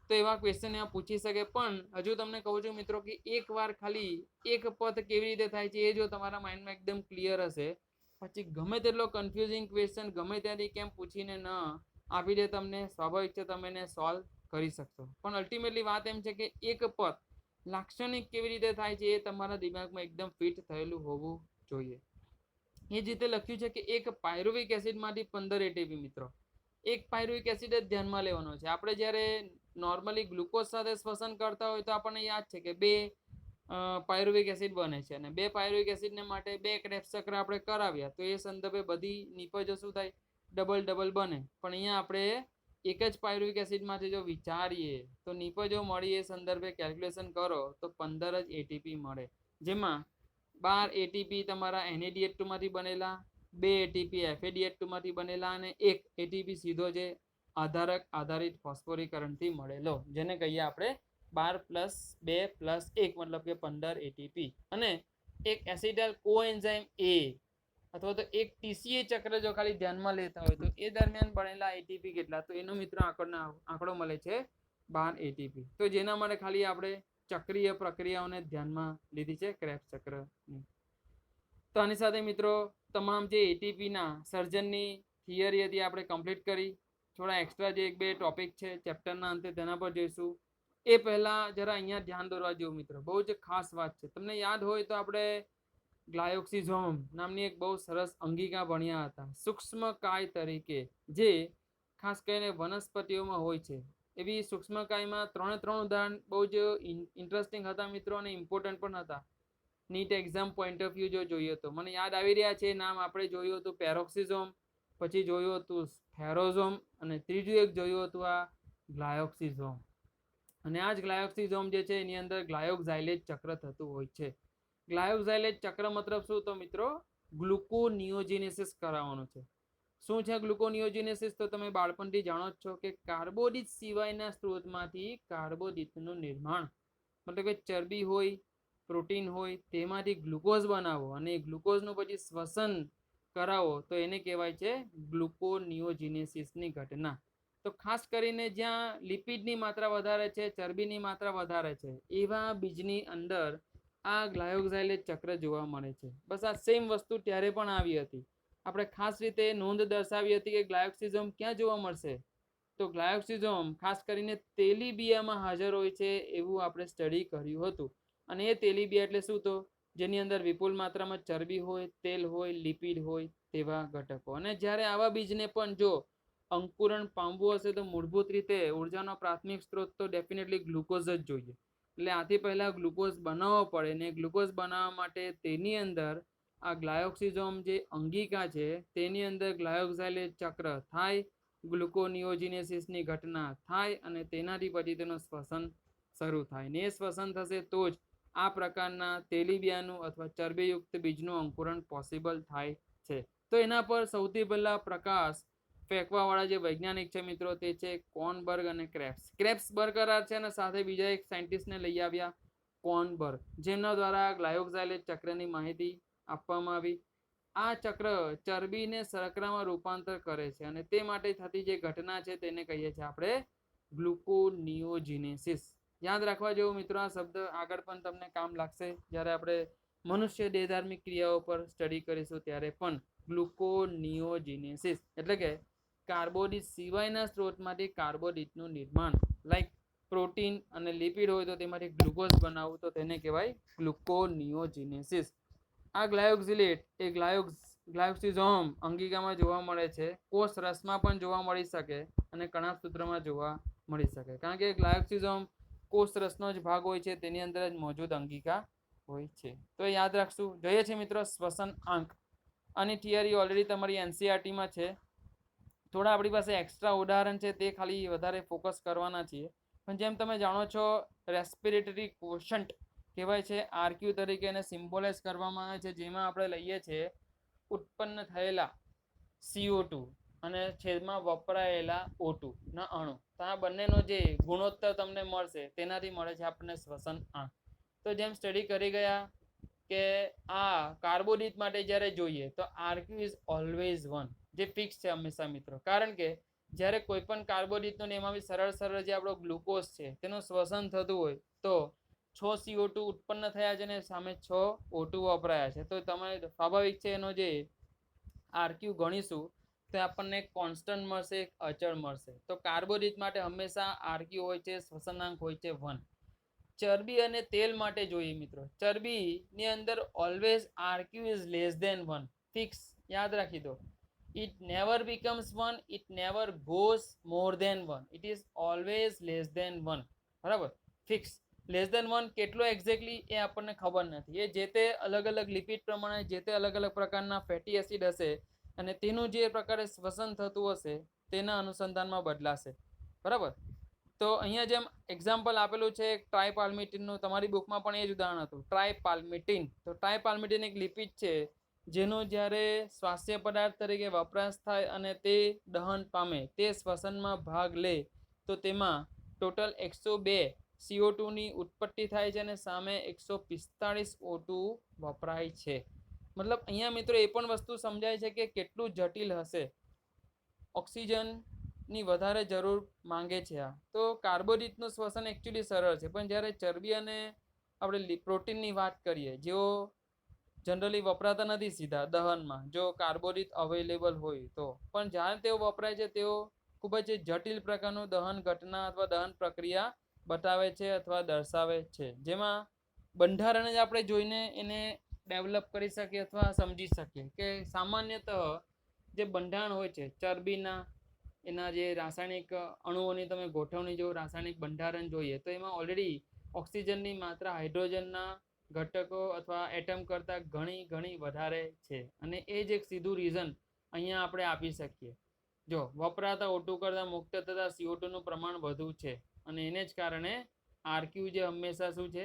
તો એવા ક્વેશ્ચન એમાં પૂછી શકે. પણ હજુ તમને કહું છું મિત્રો કે એકવાર ખાલી એક પદ કેવી રીતે થાય છે એ જો તમારા માઇન્ડમાં એકદમ ક્લિયર હશે, પછી ગમે તેટલો કન્ફ્યુઝિંગ ક્વેશ્ચન ગમે ત્યાંથી કેમ પૂછીને ન આપી દે તમને, સ્વાભાવિક છે તમે એને સોલ્વ કરી શકશો. પણ અલ્ટિમેટલી વાત એમ છે કે એક પદ લાક્ષણિક કેવી રીતે થાય છે એ તમારા દિમાગમાં એકદમ ફિટ થયેલું હોવું જોઈએ. એ જ રીતે લખ્યું છે કે એક પાયરુવિક એસિડમાંથી 15 એટીપી. મિત્રો એક પાયરુવિક એસિડ જ ધ્યાનમાં લેવાનો છે. આપણે જ્યારે નોર્મલી ગ્લુકોઝ સાથે શ્વસન કરતા હોય તો આપણને યાદ છે કે 2 પાયરુવિક એસિડ બને છે અને 2 પાયરુવિક એસિડને માટે 2 ક્રેબ્સ ચક્ર આપણે કરાવ્યા તો એ સંદર્ભે બધી નિપજો શું થાય, ડબલ બને. પણ અહીંયા આપણે એક જ પાયરુવિક એસિડમાંથી જો વિચારીએ તો નિપજો મળી એ સંદર્ભે કેલ્ક્યુલેશન કરો તો 15 જ એટીપી મળે, જેમાં 12 એટીપી તમારા NADH2 માંથી બનેલા, 2 એટીપી FADH2 માંથી બનેલા અને 1 એટીપી સીધો જે આધારક આધારિત ફોસ્ફોરીકરણથી મળેલો, જેને કહીએ આપણે 12 + 2 + 1 મતલબ કે 15 એટીપી. અને એક એસિટાઇલ કોએન્ઝાઇમ A અથવા તો એક TCA ચક્ર જો ખાલી ધ્યાનમાં લેતા હોય તો એ દરમિયાન બનેલા એટીપી કેટલા, તો એનો મિત્રો આંકડો મળે છે 12 એટીપી. તો જેના માટે ખાલી આપણે ચક્રીય પ્રક્રિયાઓને ધ્યાનમાં લીધી છે ક્રેબ્સ ચક્રની. તો આની સાથે મિત્રો તમામ જે એટીપીના સર્જનની થિયરી હતી આપણે કમ્પ્લીટ કરી. થોડા એક્સ્ટ્રા જે 1-2 ટોપિક છે ચેપ્ટરના અંતે તેના પર જોઈશું. એ પહેલાં જરા અહીંયા ધ્યાન દોરવા જેવું મિત્રો, બહુ જ ખાસ વાત છે. તમને યાદ હોય તો આપણે ગ્લાયોક્સિઝોમ નામની એક બહુ સરસ અંગિકા ભણ્યા હતા સૂક્ષ્મકાય તરીકે, જે ખાસ કરીને વનસ્પતિઓમાં હોય છે. એવી સૂક્ષ્મકાયમાં 3 ઉદાહરણ બહુ જ ઇન્ટરેસ્ટિંગ હતા મિત્રો અને ઇમ્પોર્ટન્ટ પણ હતા. NEET exam point of view જો જોઈએ તો મને યાદ આવી રહ્યા છે નામ. આપણે જોયું હતું પેરોક્સિઝોમ, પછી જોયું હતું સ્ફેરોઝોમ, અને ત્રીજું એક જોયું હતું આ ગ્લાયોક્સિઝોમ. અને આ જ ગ્લાયોક્સિઝોમ જે છે એની અંદર ગ્લાયોક્ઝાઇલેજ ચક્ર થતું હોય છે. ગ્લાયોક્ઝાઇલેજ ચક્ર મતલબ શું? તો મિત્રો ગ્લુકોનિયોજિનેસિસ કરાવવાનું છે. શું છે ગ્લુકોનિયોજિનેસિસ? તો તમે બાળપણથી જાણો જ છો કે કાર્બોદિત સિવાયના સ્ત્રોતમાંથી કાર્બોદિતનું નિર્માણ, મતલબ કે ચરબી હોય, પ્રોટીન હોય, તેમાંથી ગ્લુકોઝ બનાવો અને ગ્લુકોઝનું પછી શ્વસન કરાવો તો એને કહેવાય છે ગ્લુકોનિયોજિનેસિસની ઘટના. તો ખાસ કરીને જ્યાં લિપિડની માત્રા વધારે છે, ચરબીની માત્રા વધારે છે, એવા બીજની અંદર આ ગ્લાયોક્ઝાઇલેજ ચક્ર જોવા મળે છે. બસ આ સેમ વસ્તુ ત્યારે પણ આવી હતી. આપણે ખાસ રીતે નોંધ દર્શાવી હતી કે ગ્લાયોક્સિઝોમ ક્યાં જોવા મળશે? તો ગ્લાયોક્સિઝોમ ખાસ કરીને તેલીબિયામાં હાજર હોય છે એવું આપણે સ્ટડી કર્યું હતું. અને એ તેલીબિયા એટલે શું? તો જેની અંદર વિપુલ માત્રામાં ચરબી હોય, તેલ હોય, લિપિડ હોય તેવા ઘટકો. અને જ્યારે આવા બીજને પણ જો અંકુરણ પામવું હશે તો મૂળભૂત રીતે ઉર્જાનો પ્રાથમિક સ્ત્રોત તો ડેફિનેટલી ગ્લુકોઝ જ જોઈએ. એટલે આથી પહેલા ગ્લુકોઝ બનાવવો પડે, ને ગ્લુકોઝ બનાવવા માટે તેની અંદર આ ગ્લાયોક્સિઝોમ જે અંગિકા છે તેની અંદર ગ્લાયોક્ઝાઇલેજ ચક્ર થાય, ગ્લુકોનિયોજિનેસિસની ઘટના થાય અને તેનાથી પછી તેનું શ્વસન શરૂ થાય. ને એ શ્વસન થશે તો જ આ પ્રકારના તેલીબિયાનું અથવા ચરબીયુક્ત બીજનું અંકુરણ પોસિબલ થાય છે. તો એના પર સૌથી પહેલા પ્રકાશ ફેંકવાવાળા જે વૈજ્ઞાનિક છે મિત્રો તે છે કોર્નબર્ગ અને ક્રેબ્સ. ક્રેબ્સ બરકરાર છે અને સાથે બીજા એક સાયન્ટિસ્ટને લઈ આવ્યા કોર્નબર્ગ, જેમના દ્વારા ગ્લાયોક્ઝાઇલેજ ચક્રની માહિતી આપવામાં આવી. આ ચક્ર ચરબીને શર્કરામાં રૂપાંતર કરે છે અને તે માટે થતી જે ઘટના છે તેને કહીએ છીએ આપણે ગ્લુકોનિયોજિનેસિસ. યાદ રાખવા જેવું મિત્રો આ શબ્દ, આગળ પણ તમને કામ લાગશે જ્યારે આપણે મનુષ્ય દેહધાર્મિક ક્રિયાઓ પર સ્ટડી કરીશું ત્યારે પણ. ગ્લુકોનિયોજિનેસિસ એટલે કે કાર્બોદિત સિવાયના સ્ત્રોતમાંથી કાર્બોદિતનું નિર્માણ. લાઈક પ્રોટીન અને લિપિડ હોય તો તેમાંથી ગ્લુકોઝ બનાવવું તો તેને કહેવાય ગ્લુકોનિયોજિનેસિસ. આ ગ્લાયોક્સિલેટ એ ગ્લાયોક્સિઝોમ અંગિકામાં જોવા મળે છે, કોષ રસમાં પણ જોવા મળી શકે અને કણાભસૂત્રમાં જોવા મળી શકે. કારણ કે ગ્લાયોક્સિઝોમ કોષ રસનો જ ભાગ હોય છે, તેની અંદર જ મોજૂદ અંગિકા હોય છે. તો યાદ રાખશું. જોઈએ છે મિત્રો શ્વસન આંક. આની થિયરી ઓલરેડી તમારી એનસીઆરટીમાં છે. થોડા આપણી પાસે એક્સ્ટ્રા ઉદાહરણ છે તે ખાલી વધારે ફોકસ કરવાના છીએ. પણ જેમ તમે જાણો છો રેસ્પિરેટરી કોશન્ટ કહેવાય છે, આરક્યુ તરીકે એને સિમ્બોલાઇઝ કરવામાં આવે છે, જેમાં આપણે લઈએ છીએ ઉત્પન્ન થયેલા CO2 અને છેદમાં વપરાયેલા O2 ના અણુ. તો આ બંનેનો જે ગુણોત્તર તમને મળશે તેનાથી મળે છે આપણને શ્વસન આંક. તો જેમ સ્ટડી કરી ગયા કે આ કાર્બોદિત માટે જ્યારે જોઈએ તો આરક્યુ ઇઝ ઓલવેઝ 1, જે ફિક્સ છે હંમેશા મિત્રો. કારણ કે જ્યારે કોઈ પણ કાર્બોદિતનું એમાં બી સરળ જે આપણો ગ્લુકોઝ છે તેનું શ્વસન થતું હોય તો 6 CO2 ઉત્પન્ન થયા છે અને સામે 6 O2 વપરાયા છે. તો તમે સ્વાભાવિક છે એનો જે આરક્યુ ગણીશું તો આપણને કોન્સ્ટન્ટ મળશે, એક અચળ મળશે. તો કાર્બોદિત માટે હંમેશા આરક્યુ હોય છે, શ્વસનાંક હોય છે 1. ચરબી અને તેલ માટે જોઈએ મિત્રો, ચરબીની અંદર always RQ is less than 1, fix. યાદ રાખી દો. It never becomes 1, it never goes more than 1, it is always less than 1. બરાબર, ફિક્સ. લેસ ધેન 1 કેટલો એક્ઝેક્ટલી એ આપણને ખબર નથી. એ જે તે અલગ અલગ લિપિડ પ્રમાણે જે તે અલગ અલગ પ્રકારના ફેટી એસિડ હશે અને તેનું જે પ્રકારે શ્વસન થતું હશે તેના અનુસંધાનમાં બદલાશે. બરાબર. તો અહીંયા જેમ એક્ઝામ્પલ આપેલું છે ટ્રાયપાલ્મિટિનનું, તમારી બુકમાં પણ એ જ ઉદાહરણ હતું ટ્રાયપાલ્મિટિન. તો ટ્રાયપાલ્મિટિન એક લિપિડ છે જેનો જ્યારે સ્વાસ્થ્ય પદાર્થ તરીકે વપરાશ થાય અને તે દહન પામે, તે શ્વસનમાં ભાગ લે તો તેમાં ટોટલ 102 CO2 ની ઉત્પત્તિ થાય છે અને સામે 145 O2 વપરાય છે. મતલબ અહીંયા મિત્રો એ પણ વસ્તુ સમજાય છે કે કેટલું જટિલ હશે. ઓક્સિજનની વધારે જરૂર માંગે છે આ. તો કાર્બોદિતનું શ્વસન એકચ્યુઅલી સરળ છે, પણ જ્યારે ચરબી અને આપણે પ્રોટીનની વાત કરીએ જેઓ જનરલી વપરાતા નથી સીધા દહનમાં, જો કાર્બોદિત અવેલેબલ હોય તો, પણ જ્યારે તેઓ વપરાય છે તેઓ ખૂબ જ જટિલ પ્રકારનું દહન ઘટના અથવા દહન પ્રક્રિયા બતાવે છે અથવા દર્શાવે છે, જેમાં બંધારણ જ આપણે જોઈને એને ડેવલપ કરી શકીએ અથવા સમજી શકીએ કે સામાન્યતઃ જે બંધારણ હોય છે ચરબીના, એના જે રાસાયણિક અણુઓની તમે ગોઠવણી જો રાસાયણિક બંધારણ જોઈએ તો એમાં ઓલરેડી ઓક્સિજનની માત્રા હાઇડ્રોજનના ઘટકો અથવા એટમ કરતાં ઘણી વધારે છે. અને એ જ એક સીધું રીઝન અહીંયા આપણે આપી શકીએ. જો વપરાતા O2 કરતાં મુક્ત થતા CO2 નું પ્રમાણ વધુ છે અને એને જ કારણે આરક્યુ જે હંમેશા શું છે,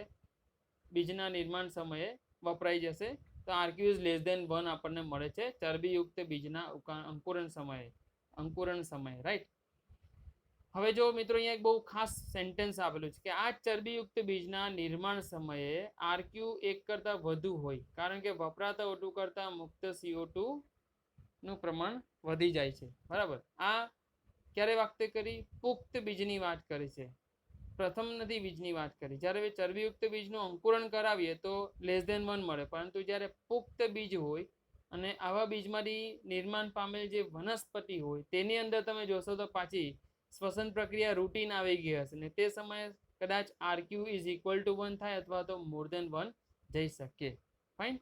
બીજના નિર્માણ સમયે વપરાઈ જશે. તો આરક્યુ ઇઝ લેસ ધેન 1 આપણને મળે છે ચરબીયુક્ત બીજના અંકુરણ સમયે રાઈટ. હવે જો મિત્રો અહીંયા એક બહુ ખાસ સેન્ટેન્સ આપેલું છે કે આ ચરબીયુક્ત બીજના નિર્માણ સમયે આરક્યુ 1 કરતાં વધુ હોય કારણ કે વપરાતા O2 કરતાં મુક્ત CO2 નું પ્રમાણ વધી જાય છે. બરાબર. આ ક્યારે વાત કરી? પુખ્ત બીજની વાત કરી છે, પ્રથમ નથી બીજની વાત કરી. જ્યારે ચરબીયુક્ત બીજનું અંકુરણ કરાવીએ તો લેસ ધેન 1 મળે, પરંતુ જ્યારે પુખ્ત બીજ હોય અને આવા બીજમાંથી નિર્માણ પામેલ જે વનસ્પતિ હોય તેની અંદર તમે જોશો તો પાછી શ્વસન પ્રક્રિયા રૂટીન આવી ગઈ હશે ને તે સમયે કદાચ આરક્યુ ઇઝ ઇક્વલ ટુ 1 થાય અથવા તો મોર ધેન 1 જઈ શકે. ફાઇન.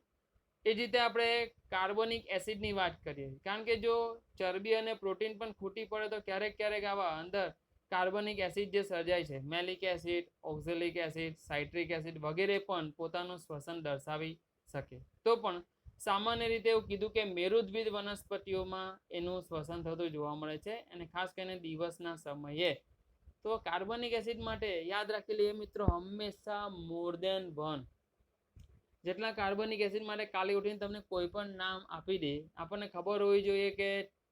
એ જ રીતે આપણે કાર્બોનિક એસિડની વાત કરીએ, કારણ કે જો ચરબી અને પ્રોટીન પણ ખૂટી પડે તો ક્યારેક આવા અંદર કાર્બોનિક એસિડ જે સર્જાય છે, malic acid, oxalic acid, citric acid વગેરે પણ પોતાનું શ્વસન દર્શાવી શકે. તો પણ સામાન્ય રીતે એવું કીધું કે મેરુદ્ભિદ વનસ્પતિઓમાં એનું શ્વસન થતું જોવા મળે છે અને ખાસ કરીને દિવસના સમયે. તો કાર્બોનિક એસિડ માટે યાદ રાખી લઈએ મિત્રો, હંમેશા મોર ધેન 1. જેટલા કાર્બોનિક એસિડ માટે કાલે ઉઠીને તમને કોઈ પણ નામ આપી દે, આપણને ખબર હોવી જોઈએ કે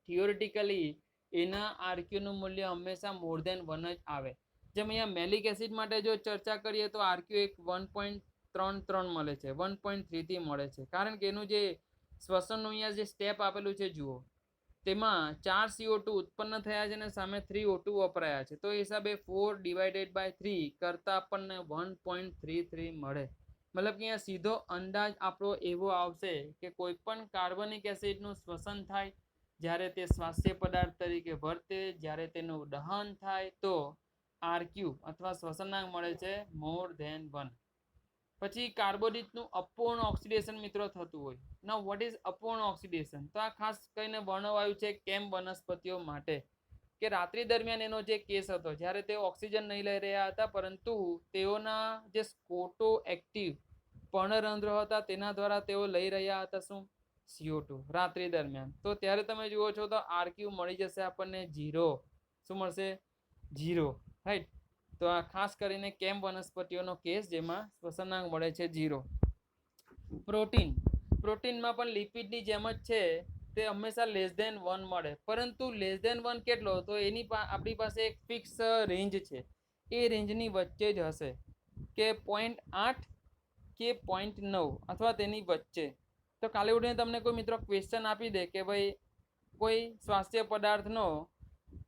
થિયોરિટિકલી એના આરક્યુનું મૂલ્ય હંમેશા મોર ધેન 1 જ આવે. જેમ અહીંયા મેલિક એસિડ માટે જો ચર્ચા કરીએ તો આરક્યુ એક 1.33 મળે છે, 1.33 મળે છે, કારણ કે એનું જે શ્વસનનું અહીંયા જે સ્ટેપ આપેલું છે જુઓ, તેમાં 4 CO2 ઉત્પન્ન થયા છે અને સામે 3 O2 વપરાયા છે. તો એ હિસાબે 4/3 કરતાં આપણને 1.33 મળે. મતલબ કે અહીંયા સીધો અંદાજ આપણો એવો આવશે કે કોઈ પણ કાર્બનિક એસિડનું શ્વસન થાય જ્યારે તે સ્વાસ્થ્ય પદાર્થ તરીકે વર્તે, જ્યારે તેનું દહન થાય તો આરક્યુ અથવા શ્વસનાંક મળે છે મોર ધેન 1. પછી કાર્બોદિતનું અપૂર્ણ ઓક્સિડેશન મિત્રો થતું હોય. નાઉ વોટ ઇઝ અપૂર્ણ ઓક્સિડેશન? તો આ ખાસ કરીને વર્ણવાયું છે કેમ વનસ્પતિઓ માટે કે રાત્રિ દરમિયાન એનો જે કેસ હતો જ્યારે તેઓ ઓક્સિજન નહીં લઈ રહ્યા હતા, પરંતુ તેઓના જે સ્કોટો એક્ટિવ પર્ણરંધ્રો હતા તેના દ્વારા તેઓ લઈ રહ્યા હતા શું? CO2 રાત્રિ દરમિયાન. તો ત્યારે તમે જુઓ છો તો આરક્યુ મળી જશે આપણને 0. શું મળશે? 0. રાઈટ. તો આ ખાસ કરીને કેમ વનસ્પતિઓનો કેસ જેમાં શ્વસનાંક મળે છે 0. પ્રોટીનમાં પણ લિપિડની જેમ જ છે, તે હંમેશા લેસ ધેન 1 મળે, પરંતુ લેસ ધેન 1 કેટલો? તો એની આપણી પાસે એક ફિક્સ રેન્જ છે, એ રેન્જની વચ્ચે જ હશે કે 0.8 કે 0.9 અથવા તેની વચ્ચે. તો કાલે ઉઠીને તમને કોઈ મિત્રો ક્વેશ્ચન આપી દે કે ભાઈ કોઈ સ્વાસ્થ્ય પદાર્થનો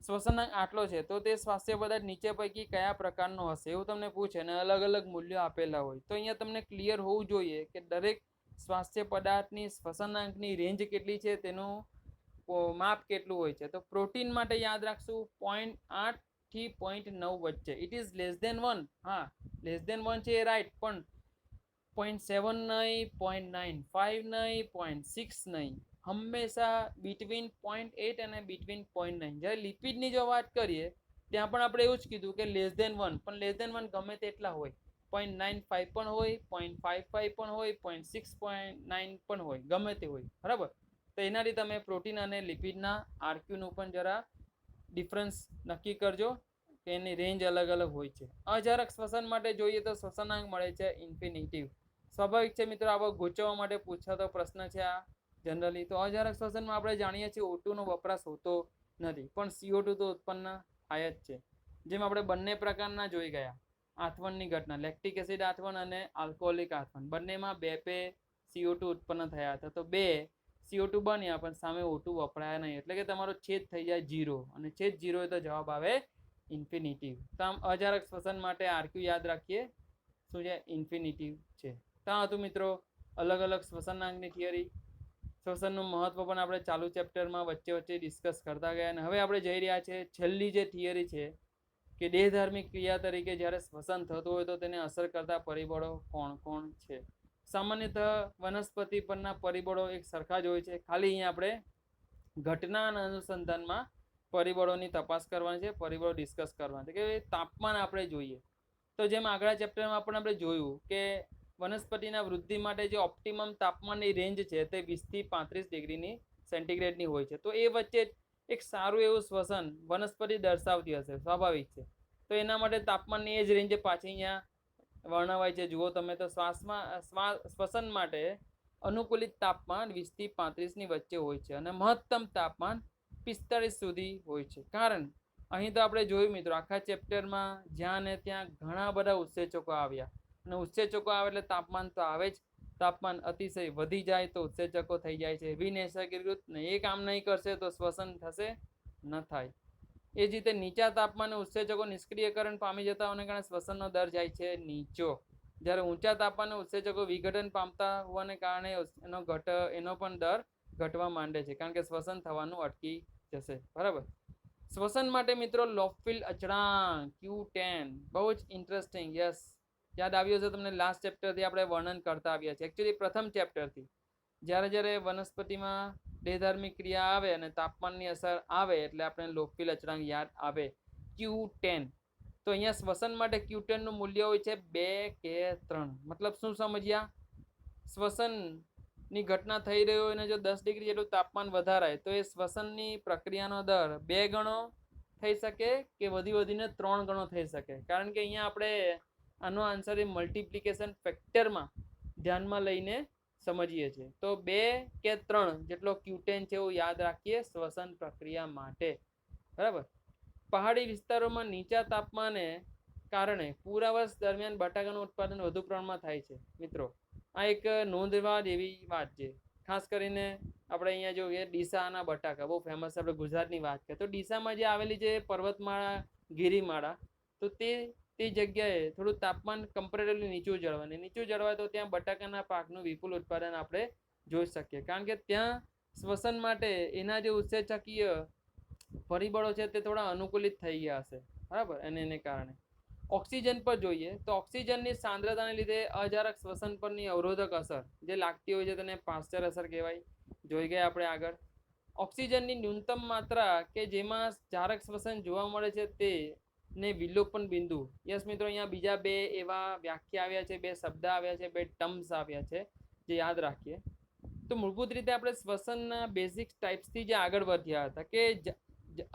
શ્વસનાંક આટલો છે, તો તે સ્વાસ્થ્ય પદાર્થ નીચે પૈકી કયા પ્રકારનો હશે એવું તમને પૂછે અને અલગ અલગ મૂલ્યો આપેલા હોય, તો અહીંયા તમને ક્લિયર હોવું જોઈએ કે દરેક સ્વાસ્થ્ય પદાર્થની શ્વસનાંકની રેન્જ કેટલી છે, તેનું માપ કેટલું હોય છે. તો પ્રોટીન માટે યાદ રાખશું 0.8 થી 0.9 વચ્ચે. It is less than 1. હા, લેસ ધેન 1 છે એ રાઈટ, પણ 0.7 નહીં, 0.95 નહીં, 0.6 નહીં, હંમેશા બિટવીન 0.8 અને બિટવીન 0.9. જ્યારે લિપિડની જો વાત કરીએ ત્યાં પણ આપણે એવું જ કીધું કે લેસ ધેન 1, પણ લેસ ધેન 1 ગમે તેટલા હોય, 0.95 પણ હોય, 0.55 પણ હોય, 0.6.9 પણ હોય, ગમે તે હોય. બરાબર. તો એનાથી તમે પ્રોટીન અને લિપિડના આરક્યુનું પણ જરા ડિફરન્સ નક્કી કરજો કે એની રેન્જ અલગ અલગ હોય છે. અજારક શ્વસન માટે જોઈએ તો શ્વસનાંક મળે છે ઇન્ફિનિટિવ. સ્વાભાવિક છે મિત્રો, આવો ગૂંચવવા માટે પૂછાતો પ્રશ્ન છે આ જનરલી. તો અજારક શ્વસનમાં આપણે જાણીએ છીએ O2 નો વપરાશ હોતો નથી, પણ CO2 તો ઉત્પન્ન થાય જ છે. જેમ આપણે બંને પ્રકારના જોઈ ગયા આથવણની ઘટના, લેક્ટિક એસિડ આથવણ અને આલ્કોહોલિક આથવણ, બંનેમાં 2 CO2 ઉત્પન્ન થયા હતા. તો 2 CO2 બન્યા પણ સામે O2 વપરાયા નહીં, એટલે કે તમારો છેદ થઈ જાય 0, અને છેદ 0 હોય તો જવાબ આવે ઇન્ફિનિટિવ. તો આમ અજારક શ્વસન માટે આરક્યુ યાદ રાખીએ શું છે? ઇન્ફિનિટિવ છે. ત્યાં હતું મિત્રો અલગ અલગ શ્વસનાંકની થિયરી. શ્વસનનું મહત્વ પણ આપણે ચાલુ ચેપ્ટરમાં વચ્ચે ડિસ્કસ કરતા ગયા, અને હવે આપણે જઈ રહ્યા છે છેલ્લી જે થિયરી છે કે દેહધાર્મિક ક્રિયા તરીકે જ્યારે શ્વસન થતું હોય તો તેને અસર કરતા પરિબળો કોણ કોણ છે. સામાન્યતઃ વનસ્પતિ પરના પરિબળો એક સરખા જ હોય છે, ખાલી અહીંયા આપણે ઘટનાના અનુસંધાનમાં પરિબળોની તપાસ કરવાની છે, પરિબળો ડિસ્કસ કરવાના છે. કે તાપમાન આપણે જોઈએ તો જેમ આગલા ચેપ્ટરમાં પણ આપણે જોયું કે વનસ્પતિના વૃદ્ધિ માટે જે ઓપ્ટિમમ તાપમાનની રેન્જ છે તે 20 થી 35 ડિગ્રીની સેન્ટીગ્રેડની હોય છે. તો એ વચ્ચે એક સારું એવું શ્વસન વનસ્પતિ દર્શાવતી હશે, સ્વાભાવિક છે. તો એના માટે તાપમાનની એ જ રેન્જ પાછી અહીંયા વર્ણવાય છે. જુઓ તમે તો શ્વસન માટે અનુકૂલિત તાપમાન 20 થી 35ની વચ્ચે હોય છે અને મહત્તમ તાપમાન 45 સુધી હોય છે. કારણ અહીં તો આપણે જોયું મિત્રો, આખા ચેપ્ટરમાં જ્યાં ને ત્યાં ઘણા બધા ઉત્સેચકો આવ્યા અને ઉત્સેચકો આવે એટલે તાપમાન તો આવે જ. તાપમાન અતિશય વધી જાય તો ઉત્સેચકો થઈ જાય છે વિનૈસર્ગીકૃત, ને એ કામ નહીં કરશે તો શ્વસન થશે ન થાય. એ જ રીતે નીચા તાપમાને ઉત્સેચકો નિષ્ક્રિયકરણ પામી જતા હોવાને કારણે શ્વસનનો દર જાય છે નીચો. જ્યારે ઊંચા તાપમાને ઉત્સેચકો વિઘટન પામતા હોવાને કારણે એનો પણ દર ઘટવા માંડે છે, કારણ કે શ્વસન થવાનું અટકી જશે. બરાબર. શ્વસન માટે મિત્રો લોફિલ અચળાંક Q10 બહુ જ ઇન્ટરેસ્ટિંગ. યસ, યાદ આવ્યું છે તમને? લાસ્ટ ચેપ્ટરથી આપણે વર્ણન કરતા આવ્યા છે. એકચ્યુઅલી પ્રથમ ચેપ્ટરથી જ્યારે વનસ્પતિમાં દેહધાર્મિક ક્રિયા આવે અને તાપમાનની અસર આવે એટલે આપણે લોફિલ અચળાંક યાદ આવે, Q10. તો અહીંયા શ્વસન માટે Q10 નું મૂલ્ય હોય છે 2 કે 3. મતલબ શું સમજ્યા? શ્વસનની ઘટના થઈ રહી હોય અને જો 10 ડિગ્રી જેટલું તાપમાન વધારાય તો એ શ્વસનની પ્રક્રિયાનો દર 2 ગણો થઈ શકે કે વધીને 3 ગણો થઈ શકે. કારણ કે અહીંયા આપણે આનો આન્સર એ મલ્ટિપ્લિકેશન ફેક્ટરમાં ધ્યાનમાં લઈને સમજીએ છીએ. તો 2 કે 3 જેટલો Q10 છે એવું યાદ રાખીએ શ્વસન પ્રક્રિયા માટે. બરાબર. પહાડી વિસ્તારોમાં નીચા તાપમાને કારણે પૂરા વર્ષ દરમિયાન બટાકાનું ઉત્પાદન વધુ પ્રમાણમાં થાય છે. મિત્રો આ એક નોંધવા જેવી વાત છે. ખાસ કરીને આપણે અહીંયા જોઈએ ડીસાના બટાકા બહુ ફેમસ. આપણે ગુજરાતની વાત કરીએ તો ડીસામાં જે આવેલી છે પર્વતમાળા, ગિરિમાળા, તો તે જગ્યાએ થોડું તાપમાન કમ્પેરેટિવલી નીચું જળવાય તો ત્યાં બટાકાના પાકનું વિપુલ ઉત્પાદન આપણે જોઈ શકીએ. કારણ કે ત્યાં શ્વસન માટે એના જે ઉત્સેચકીય પરિબળો છે તે થોડા અનુકૂલિત થઈ ગયા હશે. બરાબર. એને કારણે ઓક્સિજન પર જોઈએ તો ઓક્સિજનની સાંદ્રતાને લીધે અજારક શ્વસન પરની અવરોધક અસર જે લાગતી હોય છે તેને પાશ્ચર અસર કહેવાય. જોઈ ગયા આપણે આગળ. ઓક્સિજનની ન્યૂનતમ માત્રા કે જેમાં જારક શ્વસન જોવા મળે છે તે ને વિલોપન બિંદુ. યસ મિત્રો, અહીંયા બીજા 2 એવા વ્યાખ્યા આવ્યા છે, 2 શબ્દ આવ્યા છે, 2 ટર્મ્સ આવ્યા છે જે યાદ રાખીએ. તો મૂળભૂત રીતે આપણે શ્વસનના બેઝિક ટાઈપ્સથી જે આગળ વધ્યા હતા કે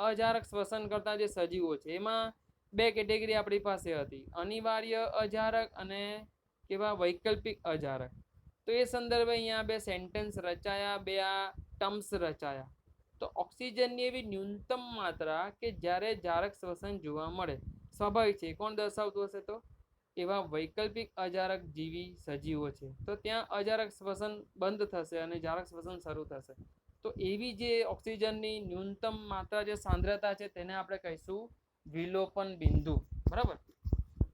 અજારક શ્વસન કરતા જે સજીવો છે એમાં 2 કેટેગરી આપણી પાસે હતી, અનિવાર્ય અજારક અને કેવા વૈકલ્પિક અજારક. તો એ સંદર્ભે અહીંયા 2 સેન્ટેન્સ રચાયા, 2 આ ટર્મ્સ રચાયા. તો ઓક્સિજનની એવી ન્યૂનતમ માત્રા કે જ્યારે જારક શ્વસન જોવા મળે, સ્વાભાવિક છે. કોણ દર્શાવતું હશે? તો એવા વૈકલ્પિક અજારક જીવી સજીવો છે. તો ત્યાં અજારક શ્વસન બંધ થશે અને જારક શ્વસન શરૂ થશે. તો એવી જે ઓક્સિજનની ન્યૂનતમ માત્રા જે સાંદ્રતા છે તેને આપણે કહીશું વિલોપન બિંદુ. બરાબર.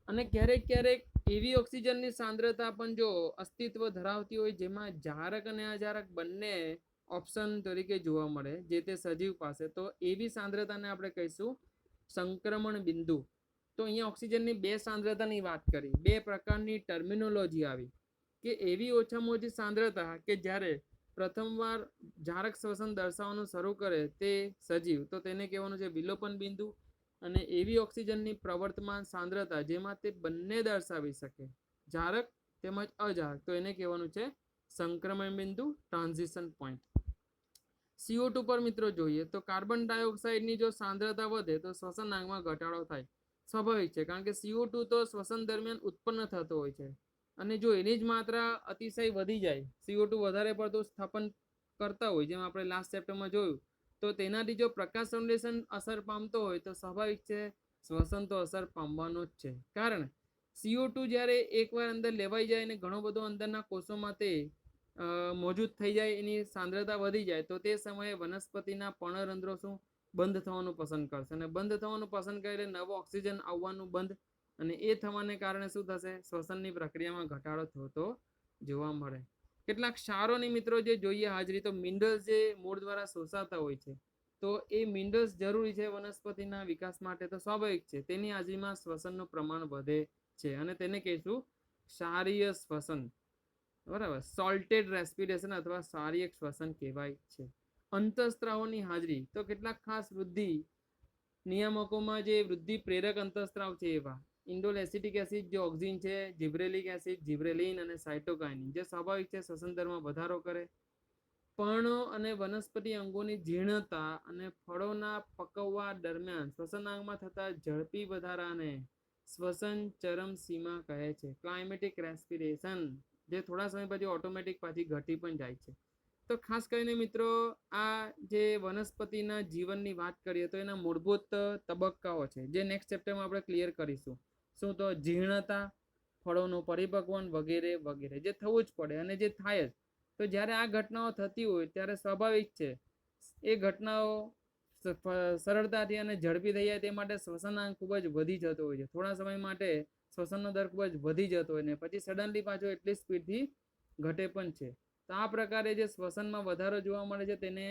અને ક્યારેક એવી ઓક્સિજનની સાંદ્રતા પણ જો અસ્તિત્વ ધરાવતી હોય જેમાં જારક અને અજારક બંને ઓપ્શન તરીકે જોવા મળે જે તે સજીવ પાસે, તો એવી સાંદ્રતાને આપણે કહીશું સંક્રમણ બિંદુ. તો અહીંયા ઓક્સિજનની 2 સાંદ્રતાની વાત કરી, 2 પ્રકારની ટર્મિનોલોજી આવી કે એવી ઓછામાં ઓછી સાંદ્રતા કે જ્યારે પ્રથમવાર જારક શ્વસન દર્શાવવાનું શરૂ કરે તે સજીવ, તો તેને કહેવાનું છે વિલોપન બિંદુ. અને એવી ઓક્સિજનની પ્રવર્તમાન સાંદ્રતા જેમાં તે બંને દર્શાવી શકે, જારક તેમજ અજારક, તો એને કહેવાનું છે સંક્રમણ બિંદુ, ટ્રાન્ઝિશન પોઈન્ટ. CO2 પર મિત્રો જોઈએ તો કાર્બન ડાયોક્સાઇડની જો સાંદ્રતા વધે તો શ્વસનાંકમાં ઘટાડો થાય. સ્વાભાવિક છે, કારણ કે CO2 તો શ્વસન દરમિયાન ઉત્પન્ન થતો હોય છે અને જો એની જ માત્રા અતિશય વધી જાય, CO2 વધારે પડતું સ્થાપન કરતા હોય જેમ આપણે લાસ્ટ ચેપ્ટરમાં જોયું, તો તેનાથી જો પ્રકાશ સંશ્લેષણ અસર પામતો હોય તો સ્વાભાવિક છે શ્વસન તો અસર પામવાનો જ છે. કારણ CO2 જ્યારે એકવાર અંદર લેવાઈ જાય અને ઘણો બધો અંદરના કોષોમાં તે મોજૂદ થઈ જાય, એની સાંદ્રતા વધી જાય, તો તે સમયે વનસ્પતિના પર્ણરંધ્રો શું બંધ થવાનું પસંદ કરશે અને બંધ થવાનું પસંદ કરે એટલે નવો ઓક્સિજન આવવાનું બંધ, અને એ થવાને કારણે શું થશે? શ્વસનની પ્રક્રિયામાં ઘટાડો થતો જોવા મળે. કેટલાક ક્ષારોની મિત્રો જે જોઈએ હાજરી, તો મિનરલ્સ જે મૂળ દ્વારા શોષાતા હોય છે, તો એ મિનરલ્સ જરૂરી છે વનસ્પતિના વિકાસ માટે, તો સ્વાભાવિક છે તેની હાજરીમાં શ્વસનનું પ્રમાણ વધે છે અને તેને કહીશું ક્ષારીય શ્વસન. બરાબર. સોલ્ટેડ રેસ્પિરેશન અથવા ક્ષારીય શ્વસન કહેવાય છે. અંતઃસ્ત્રાવોની હાજરી, તો કેટલાક ખાસ વૃદ્ધિ નિયામકોમાં જે વૃદ્ધિ પ્રેરક અંતઃસ્ત્રાવ છે એવા ઇન્ડોલ એસિટિક એસિડ જે ઓક્સિન છે, જિબ્રેલિક એસિડ, જિબ્રેલિન અને સાયટોકાઇનિન જે સ્વાભાવિક છે શ્વસન દરમાં વધારો કરે. પર્ણો અને વનસ્પતિ અંગોની જીર્ણતા અને ફળોના પકવવા દરમિયાન શ્વસનાંગમાં થતા ઝડપી વધારાને શ્વસન ચરમસીમા કહે છે. ક્લાઇમેટિક રેસ્પિરેશન જે થોડા સમય પછી ઓટોમેટિક પાછી ઘટી પણ જાય છે. તો ખાસ કરીને મિત્રો આ જે વનસ્પતિના જીવનની વાત કરીએ તો એના મૂળભૂત તબક્કાઓ છે જે નેક્સ્ટ ચેપ્ટરમાં આપણે ક્લિયર કરીશું. શું તો જીર્ણતા, ફળોનું પરિપક્વન વગેરે વગેરે જે થવું જ પડે અને જે થાય જ. તો જ્યારે આ ઘટનાઓ થતી હોય ત્યારે સ્વાભાવિક છે એ ઘટનાઓ સરળતાથી અને ઝડપી થઈ જાય તે માટે શ્વસનાંક ખૂબ જ વધી જતો હોય છે. થોડા સમય માટે શ્વસનનો દર ખૂબ જ વધી જતો હોય ને પછી સડનલી પાછો એટલી સ્પીડથી ઘટે પણ છે. તો આ પ્રકારે જે શ્વસનમાં વધારો જોવા મળે છે તેને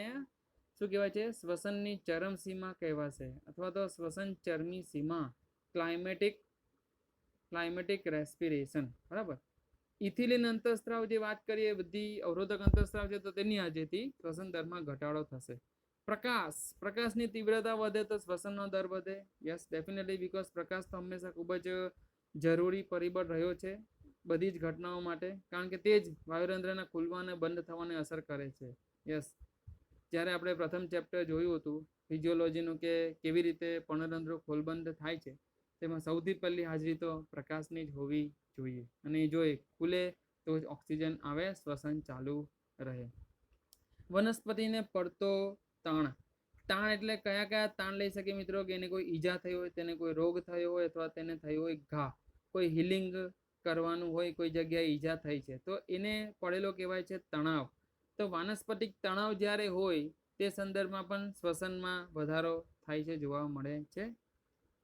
શું કહેવાય છે? શ્વસનની ચરમસીમા કહેવાશે અથવા તો શ્વસન ચરમી સીમા, ક્લાઇમેટિક રેસ્પિરેશન. બરાબર. ઇથિલિન અંતઃસ્ત્રાવ જે વાત કરીએ બધી અવરોધક અંતઃસ્ત્રાવ છે તો તેની હાજરીથી શ્વસન દરમાં ઘટાડો થશે. પ્રકાશની તીવ્રતા વધે તો શ્વસનનો દર વધે. યસ ડેફિનેટલી, બીકોઝ પ્રકાશ તો હંમેશા ખૂબ જ જરૂરી પરિબળ રહ્યો છે બધી જ ઘટનાઓ માટે, કારણ કે તે જ વાયુરંધ્રના ખુલવા અને બંધ થવાને અસર કરે છે. યસ, જ્યારે આપણે પ્રથમ ચેપ્ટર જોયું હતું ફિઝિયોલોજીનું કે કેવી રીતે પર્ણરંધ્રો ખોલબંધ થાય છે, તેમાં સૌથી પહેલી હાજરી તો પ્રકાશની જ હોવી જોઈએ અને જો એ ખુલે તો જ ઓક્સિજન આવે, શ્વસન ચાલુ રહે. વનસ્પતિને પડતો તાણ એટલે કયા કયા તાણ લઈ શકે મિત્રો? કે એને કોઈ ઈજા થઈ હોય, તેને કોઈ રોગ થયો હોય અથવા તેને થયો હોય ઘા, કોઈ હિલિંગ કરવાનું હોય, કોઈ જગ્યાએ ઈજા થઈ છે તો એને પડેલો કહેવાય છે તણાવ. તો વાનસ્પતિક તણાવ જ્યારે હોય તે સંદર્ભમાં પણ શ્વસનમાં વધારો થાય છે, જોવા મળે છે.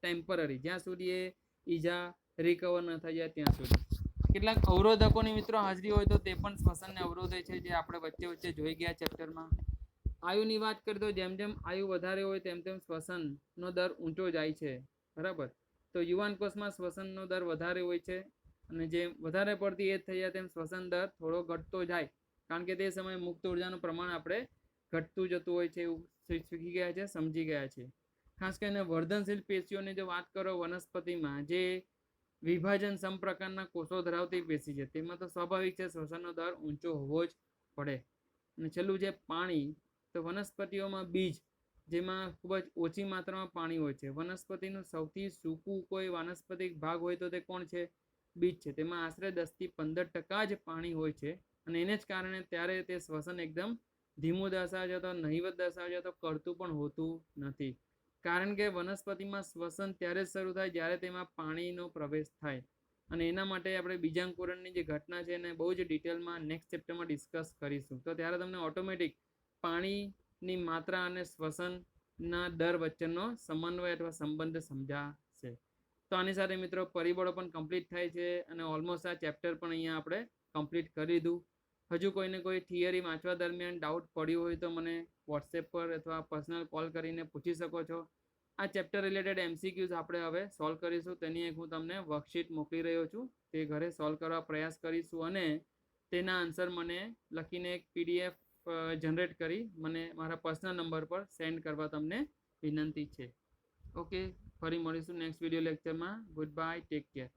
ટેમ્પરરી, જ્યાં સુધી એ ઈજા રિકવર ન થઈ જાય ત્યાં સુધી. કેટલાક અવરોધકોની મિત્રો હાજરી હોય તો તે પણ શ્વસનને અવરોધે છે, જે આપણે વચ્ચે વચ્ચે જોઈ ગયા ચેપ્ટરમાં. આયુની વાત કરીએ તો જેમ જેમ આયુ વધારે હોય તેમ તેમ શ્વસનનો દર ઊંચો જાય છે. બરાબર. તો યુવાન કોષમાં શ્વસનનો દર વધારે હોય છે અને જેમ વધારે પડતી એજ થઈ જાય તેમ શ્વસન દર થોડો ઘટતો જાય, કારણ કે તે સમયે મુક્ત ઉર્જાનું પ્રમાણ આપણે ઘટતું જતું હોય છે એવું શીખી ગયા છે, સમજી ગયા છે. ખાસ કરીને વર્ધનશીલ પેશીઓની જો વાત કરો વનસ્પતિમાં, જે વિભાજન સમપ્રકારના કોષો ધરાવતી પેશી છે, તેમાં તો સ્વાભાવિક છે શ્વસનનો દર ઊંચો હોવો જ પડે. અને છેલ્લું છે પાણી. તો વનસ્પતિઓમાં બીજ, જેમાં ખૂબ જ ઓછી માત્રામાં પાણી હોય છે. વનસ્પતિનું સૌથી સૂકું કોઈ વાનસ્પતિક ભાગ હોય તો તે કોણ છે? બીજ છે. તેમાં આશરે 10-15% જ પાણી હોય છે અને એને જ કારણે ત્યારે તે શ્વસન એકદમ ધીમું દર્શાવે છે, તો નહિવત દર્શાવે છે, તો કરતું પણ હોતું નથી. કારણ કે વનસ્પતિમાં શ્વસન ત્યારે જ શરૂ થાય જ્યારે તેમાં પાણીનો પ્રવેશ થાય. અને એના માટે આપણે બીજાંકુરણની જે ઘટના છે એને બહુ જ ડિટેલમાં નેક્સ્ટ ચેપ્ટરમાં ડિસ્કસ કરીશું. તો ત્યારે તમને ઓટોમેટિક પાણીની માત્રા અને શ્વસનના દર વચ્ચેનો સમન્વય અથવા સંબંધ સમજાશે. તો આની સાથે મિત્રો પરિબળો પણ કમ્પ્લીટ થાય છે અને ઓલમોસ્ટ આ ચેપ્ટર પણ અહીંયા આપણે કમ્પ્લીટ કરી દીધું. હજુ કોઈને કોઈ થિયરી વાંચવા દરમિયાન ડાઉટ પડ્યો હોય તો મને વોટ્સએપ પર અથવા પર્સનલ કોલ કરીને પૂછી શકો છો. આ ચેપ્ટર રિલેટેડ MCQs આપણે હવે સોલ્વ કરીશું. તેની એક હું તમને વર્કશીટ મોકલી રહ્યો છું, તે ઘરે સોલ્વ કરવા પ્રયાસ કરીશું અને તેના આન્સર મને લખીને એક PDF જનરેટ કરી મને મારા પર્સનલ નંબર પર સેન્ડ કરવા તમને વિનંતી છે. ઓકે, ફરી મળીશું નેક્સ્ટ વિડીયો લેક્ચરમાં. Good bye, take care.